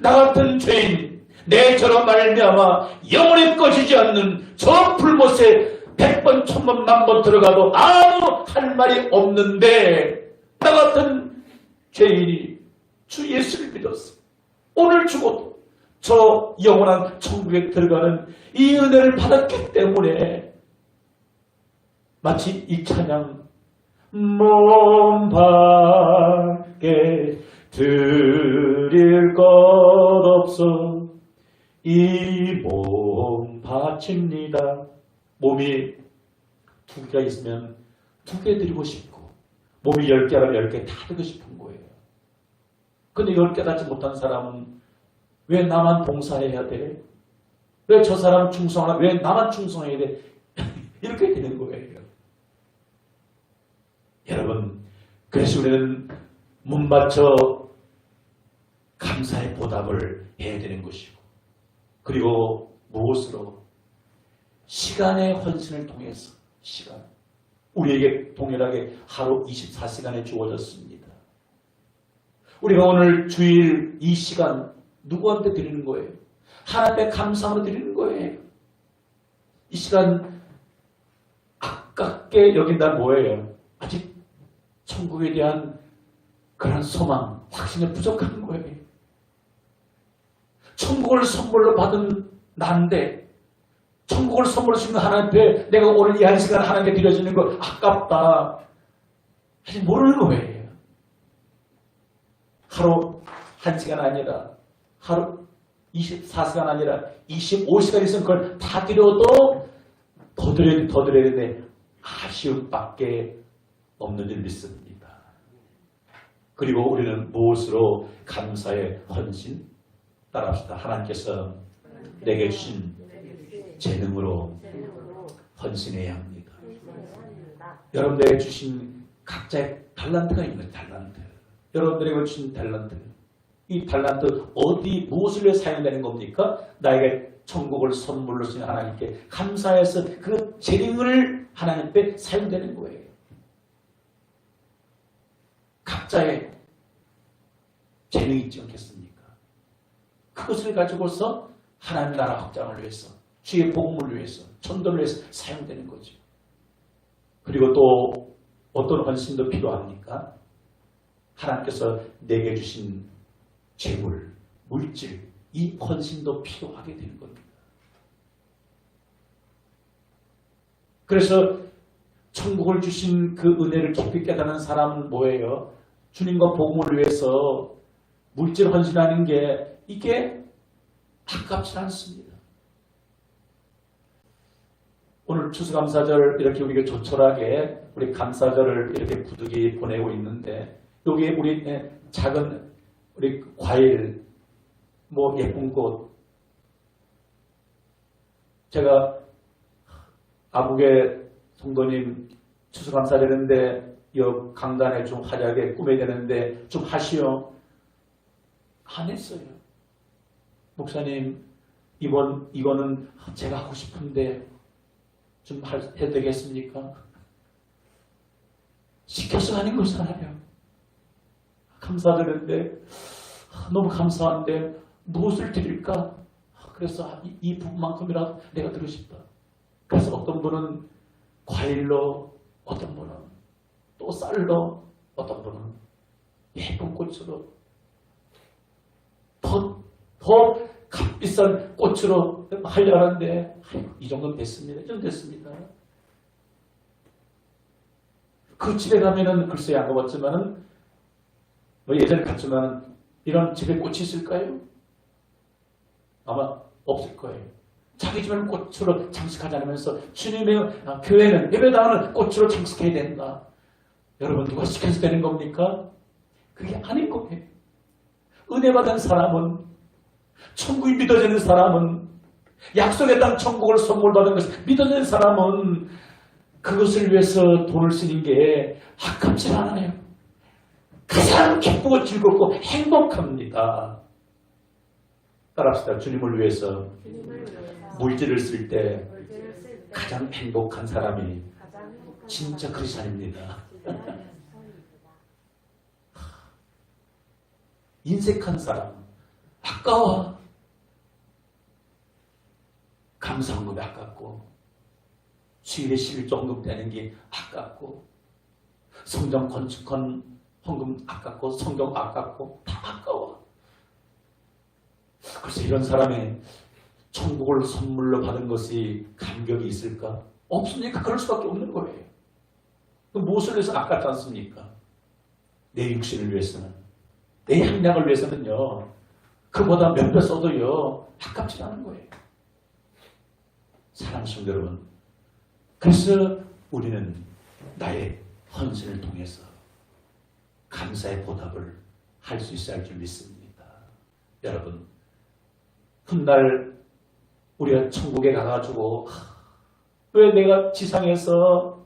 나 같은 죄인, 내 저로 말미암아 영원히 꺼지지 않는 저 불못에 100번, 1000번, 10,000번 들어가도 아무 할 말이 없는데 나 같은 죄인이 주 예수를 믿었어. 오늘 죽어도 저 영원한 천국에 들어가는 이 은혜를 받았기 때문에 마치 이 찬양 몸 밖에 드릴 것 없어 이 몸 바칩니다. 몸이 2개가 있으면 2개 드리고 싶고 몸이 10개라면 10개 다 드리고 싶은 거예요. 근데 이걸 깨닫지 못한 사람은 왜 나만 봉사해야 돼? 왜 저 사람 충성하나? 왜 나만 충성해야 돼? 이렇게 되는 거예요. 여러분, 그래서 우리는 문 받쳐 감사의 보답을 해야 되는 것이고, 그리고 무엇으로? 시간의 헌신을 통해서 시간. 우리에게 동일하게 하루 24시간이 주어졌습니다. 우리가 오늘 주일 이 시간 누구한테 드리는 거예요? 하나님의 감사로 드리는 거예요. 이 시간 아깝게 여긴다는 뭐예요? 아직 천국에 대한 그런 소망, 확신이 부족한 거예요. 천국을 선물로 받은 난데 천국을 선물로 주는 하나님께 내가 오늘 이 한 시간 하나님께 드려지는 거 아깝다. 아직 모르는 거예요. 하루 1시간 아니라 하루 24시간 아니라 25시간 있으면 그걸 다 드려도 더 드려야 되는데 아쉬움밖에 없는 줄 믿습니다. 그리고 우리는 무엇으로 감사의 헌신 따라합시다. 하나님께서 내게 주신 재능으로 헌신해야 합니다. 여러분들에게 주신 각자의 달란트가 있는 달란트. 여러분들에게 주신 달란트. 이 달란트 어디 무엇을 위해 사용되는 겁니까? 나에게 천국을 선물로 주신 하나님께 감사해서 그 재능을 하나님께 사용되는 거예요. 각자의 재능이 있지 않겠습니까? 그것을 가지고서 하나님 나라 확장을 위해서, 주의 복음을 위해서, 전도를 위해서 사용되는 거죠. 그리고 또 어떤 헌신도 필요합니까? 하나님께서 내게 주신 재물, 물질, 이 헌신도 필요하게 되는 겁니다. 그래서 천국을 주신 그 은혜를 깊이 깨닫는 사람은 뭐예요? 주님과 복음을 위해서 물질 헌신하는 게 이게 아깝지 않습니다. 오늘 추수감사절 이렇게 우리가 조촐하게 우리 감사절을 이렇게 부득이 보내고 있는데 여기에 우리 작은 우리 과일, 뭐 예쁜 꽃. 제가 아부의 성도님 추수감사되는데 이 강단에 좀 화려하게 꾸며야 되는데 좀 하시오. 안 했어요. 목사님 이거는 제가 하고 싶은데 좀 해도 되겠습니까? 시켜서 하는 거잖아요. 감사드리는데 너무 감사한데 무엇을 드릴까? 그래서 이 부분만큼이라도 내가 드리고 싶다. 그래서 어떤 분은 과일로, 어떤 분은 또 쌀로, 어떤 분은 예쁜 꽃으로 더 값비싼 꽃으로 하려 하는데 이 정도는 됐습니다. 이 정도 됐습니다. 그 집에 가면은 글쎄 안 가봤지만은 뭐 예전에 갔지만 이런 집에 꽃이 있을까요? 아마 없을 거예요. 자기 집에는 꽃으로 장식하지 않으면서 주님의 교회는 예배당은 꽃으로 장식해야 된다. 여러분 누가 시켜서 되는 겁니까? 그게 아닌 거예요. 은혜 받은 사람은, 천국이 믿어지는 사람은, 약속의 땅 천국을 선물 받은 것을 믿어지는 사람은 그것을 위해서 돈을 쓰는 게 아깝지 않아요. 가장 기쁘고 즐겁고 행복합니다. 따라합시다. 주님을 위해서 물질을 쓸 때 가장 행복한 사람이 진짜 크리스찬입니다. 인색한 사람, 아까워. 감사헌금이 아깝고, 주일에 11조 헌금 떼는 게 아깝고, 성경 건축한 헌금 아깝고, 성경 아깝고, 다 아까워. 그래서 이런 사람의 천국을 선물로 받은 것이 감격이 있을까? 없으니까 그럴 수밖에 없는 거예요. 무엇을 위해서 아깝지 않습니까? 내 육신을 위해서는, 내 향락을 위해서는요, 그보다 몇 배 써도요, 아깝지 않은 거예요. 사랑하는 성도 여러분, 그래서 우리는 나의 헌신을 통해서 감사의 보답을 할 수 있어야 할 줄 믿습니다. 여러분, 훗날 우리가 천국에 가가지고 왜 내가 지상에서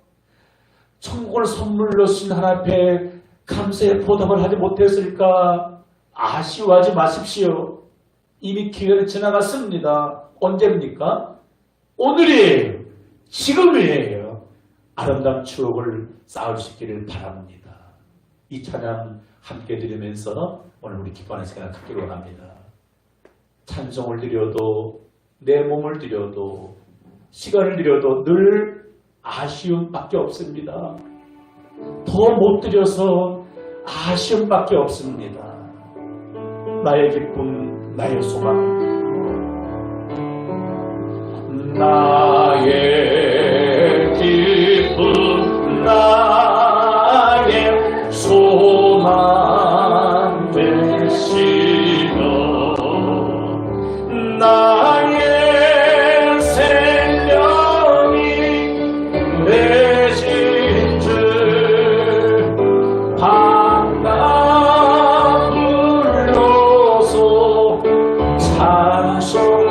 천국을 선물로 신 하나님 앞에 감사의 보답을 하지 못했을까? 아쉬워하지 마십시오. 이미 기회는 지나갔습니다. 언제입니까? 오늘이에요. 지금이에요. 아름다운 추억을 쌓을 수 있기를 바랍니다. 이 찬양 함께 드리면서 오늘 우리 기뻐하는 시간을 갖기로 원합니다. 찬송을 드려도, 내 몸을 드려도, 시간을 드려도 늘 아쉬움밖에 없습니다. 더 못 드려서 아쉬움밖에 없습니다. 나의 기쁨, 나의 소망, 나의 기쁨, 나의 소망 되시며 나의 생명이 되신 줄 반가 불러서 찬송을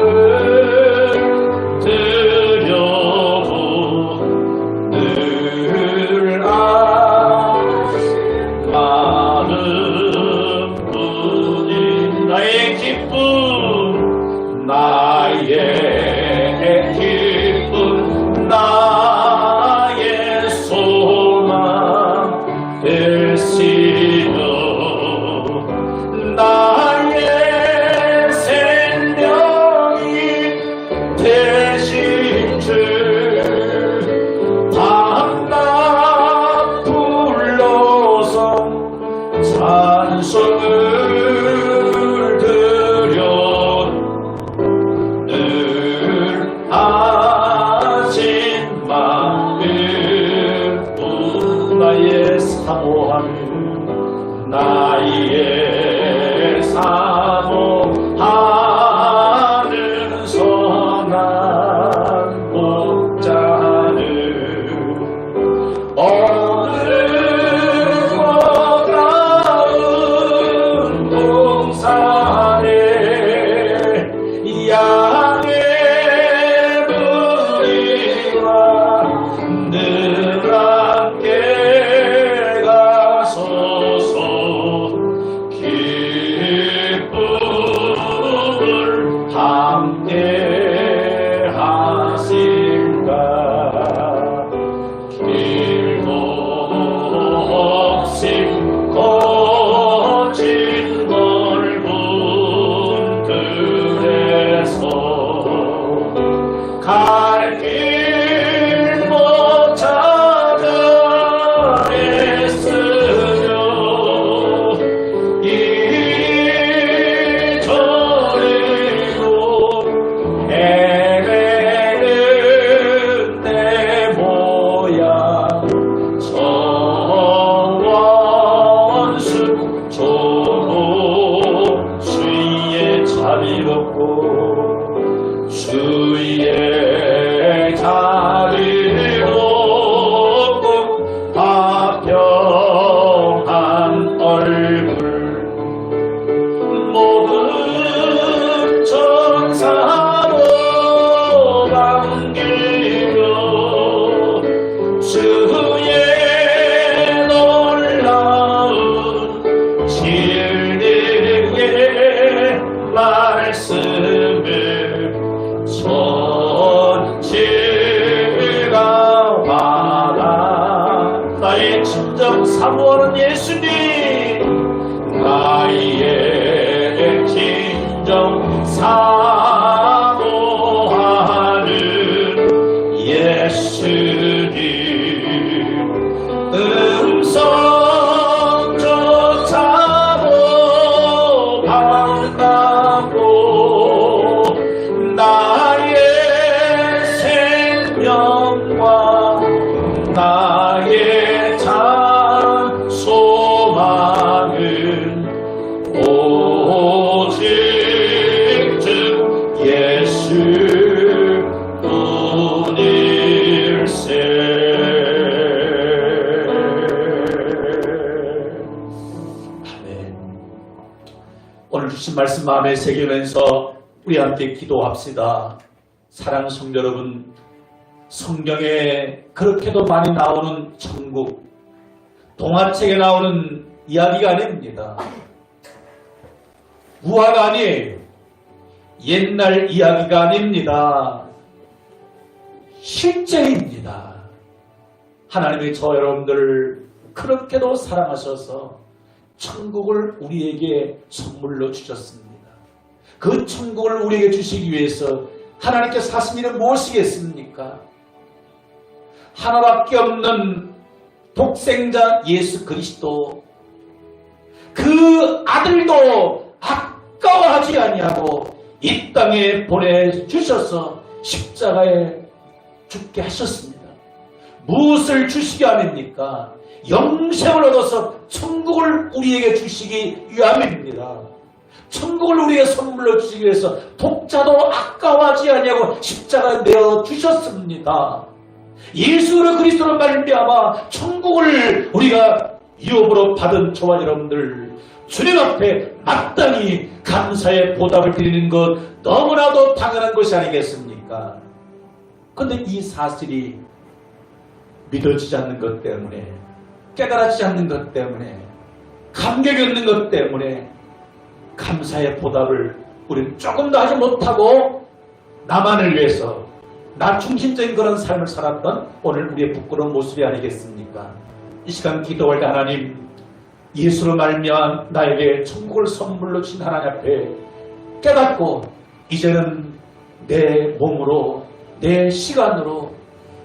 드려도 늘 많은 뿐인 나의 기쁨, 나의 기쁨, 나의 소망 되시며 나의 생명이 되신 줄 밤낮 불러서 찬송을 드려 늘 아신 마음 나의 사모함 나의 사모하는 선한 목자는 어느덧 나은 동산에 양의 무리와 늘 함께 가서서 기쁨을 함께 하신다. 길고 험심 거친 넓은 들에서 갈 길 못 찾아 애쓰며 이리 저리로 헤매는 내 모양 정원수 조고 주위에 자비롭고 주위에 자비롭고 화평한 얼굴 모든 천사로 반기며 주의 놀라운 진리의 말씀을 전지가 받아 나의 진정 사모하는 예수님 나의 사모하는 예수님 음성조차도 반갑고 나의 생명과 나의 소망은 오직 주 예수 뿐일세. 아멘. 오늘 주신 말씀 마음에 새기면서 우리 함께 기도합시다. 사랑하는 성도 여러분, 성경에 그렇게도 많이 나오는 천국, 동화책에 나오는 이야기가 아닙니다. 우화가 아니에요. 옛날 이야기가 아닙니다. 실제입니다. 하나님이 저 여러분들을 그렇게도 사랑하셔서 천국을 우리에게 선물로 주셨습니다. 그 천국을 우리에게 주시기 위해서 하나님께서 하신 일은 무엇이겠습니까? 하나밖에 없는 독생자 예수 그리스도, 그 아들도 아까워하지 아니하고 이 땅에 보내주셔서 십자가에 죽게 하셨습니다. 무엇을 주시기 아닙니까? 영생을 얻어서 천국을 우리에게 주시기 위함입니다. 천국을 우리에게 선물로 주시기 위해서 독자도 아까워하지 아니하고 십자가에 내어주셨습니다. 예수 그리스도로 말미암아 천국을 우리가 유업으로 받은 저와 여러분들, 주님 앞에 마땅히 감사의 보답을 드리는 것 너무나도 당연한 것이 아니겠습니까? 그런데 이 사실이 믿어지지 않는 것 때문에, 깨달아지지 않는 것 때문에, 감격이 없는 것 때문에 감사의 보답을 우리는 조금 더 하지 못하고 나만을 위해서 나 중심적인 그런 삶을 살았던 오늘 우리의 부끄러운 모습이 아니겠습니까? 이 시간 기도할 때 하나님, 예수로 말미암아 나에게 천국을 선물로 주신 하나님 앞에 깨닫고 이제는 내 몸으로, 내 시간으로,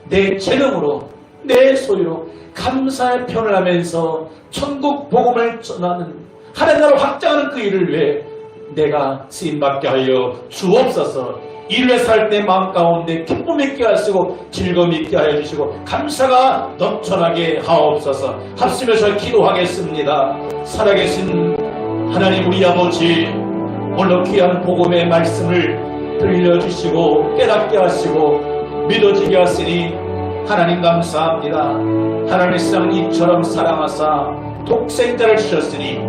내 재능으로, 내 소유로 감사의 표현을 하면서 천국 복음을 전하는 하나님 나라를 확장하는 그 일을 위해 내가 쓰임받게 하여 주옵소서. 일을 살 때 마음 가운데 기쁨 있게 하시고 즐거움 있게 하여 주시고 감사가 넘쳐나게 하옵소서. 합심해서 기도하겠습니다. 살아계신 하나님 우리 아버지, 오늘 귀한 복음의 말씀을 들려주시고 깨닫게 하시고 믿어지게 하시니 하나님 감사합니다. 하나님 세상을 이처럼 사랑하사 독생자를 주셨으니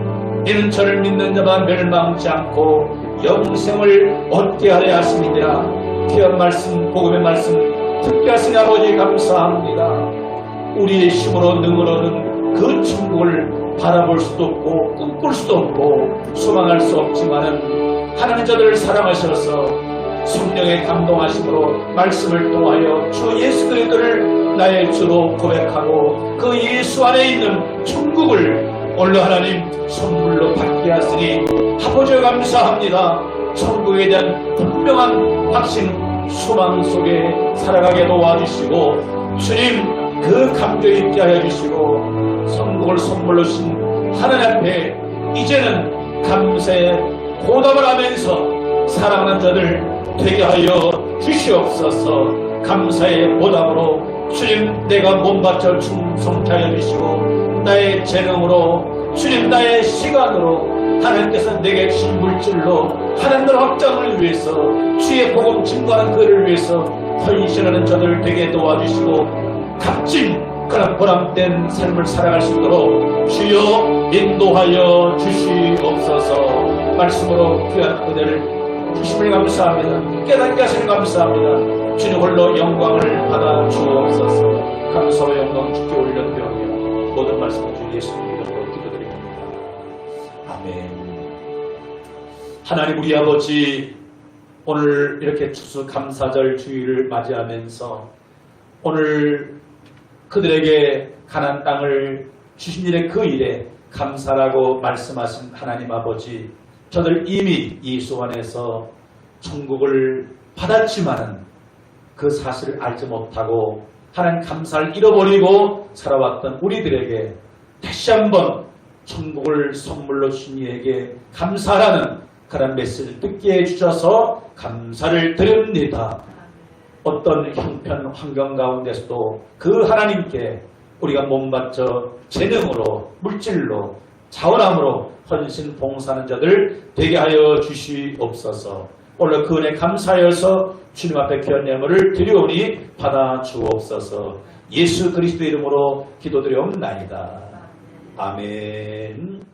이는 저를 믿는 자만 멸망치 않고 영생을 얻게 하려 하심이니라. 귀한 말씀, 복음의 말씀 듣게 하시니 아버지 감사합니다. 우리의 힘으로 능으로는 그 천국을 바라볼 수도 없고 꿈꿀 수도 없고 소망할 수 없지만은 하나님 저들을 사랑하셔서 성령의 감동하심으로 말씀을 통하여 주 예수 그리스도를 나의 주로 고백하고 그 예수 안에 있는 천국을 오늘 하나님 선물로 받게 하시니 아버지 감사합니다. 천국에 대한 분명한 확신, 소망 속에 살아가게 도와주시고 주님 그 감격 있게 하여 주시고 천국을 선물로 주신 하나님 앞에 이제는 감사의 보답을 하면서 사랑하는 자들 되게 하여 주시옵소서. 감사의 보답으로 주님 내가 몸 바쳐 충성케 하여 주시고 나의 재능으로 주님 나의 시간으로 하나님께서 내게 주신 물질로 하나님의 확장을 위해서 주의 복음 증거하는 그를 위해서 헌신하는 저들 되게 도와주시고 값진 그런 보람된 삶을 살아갈 수 있도록 주여 인도하여 주시옵소서. 말씀으로 귀한 은혜를 주심을 감사합니다. 깨닫게 하시는 감사합니다. 주님 홀로 영광을 받아 주옵소서. 감사와 영광 주께 올려드리며 모든 말씀 주 예수님 이름으로 기도드립니다. 아멘. 하나님 우리 아버지, 오늘 이렇게 추수감사절 주일을 맞이하면서 오늘 그들에게 가나안 땅을 주신 일의 그 일에 감사라고 말씀하신 하나님 아버지, 저들 이미 예수 안에서 천국을 받았지만은 그 사실을 알지 못하고 하나님 감사를 잃어버리고 살아왔던 우리들에게 다시 한번 천국을 선물로 주신 이에게 감사라는 그런 메시지를 듣게 해주셔서 감사를 드립니다. 어떤 형편 환경 가운데서도 그 하나님께 우리가 몸바쳐 재능으로 물질로 자원함으로 헌신 봉사하는 자들 되게 하여 주시옵소서. 오늘 그 은혜 감사하여서 주님 앞에 귀한 예물을 드리오니 받아 주옵소서. 예수 그리스도 이름으로 기도드리옵나이다. 아멘.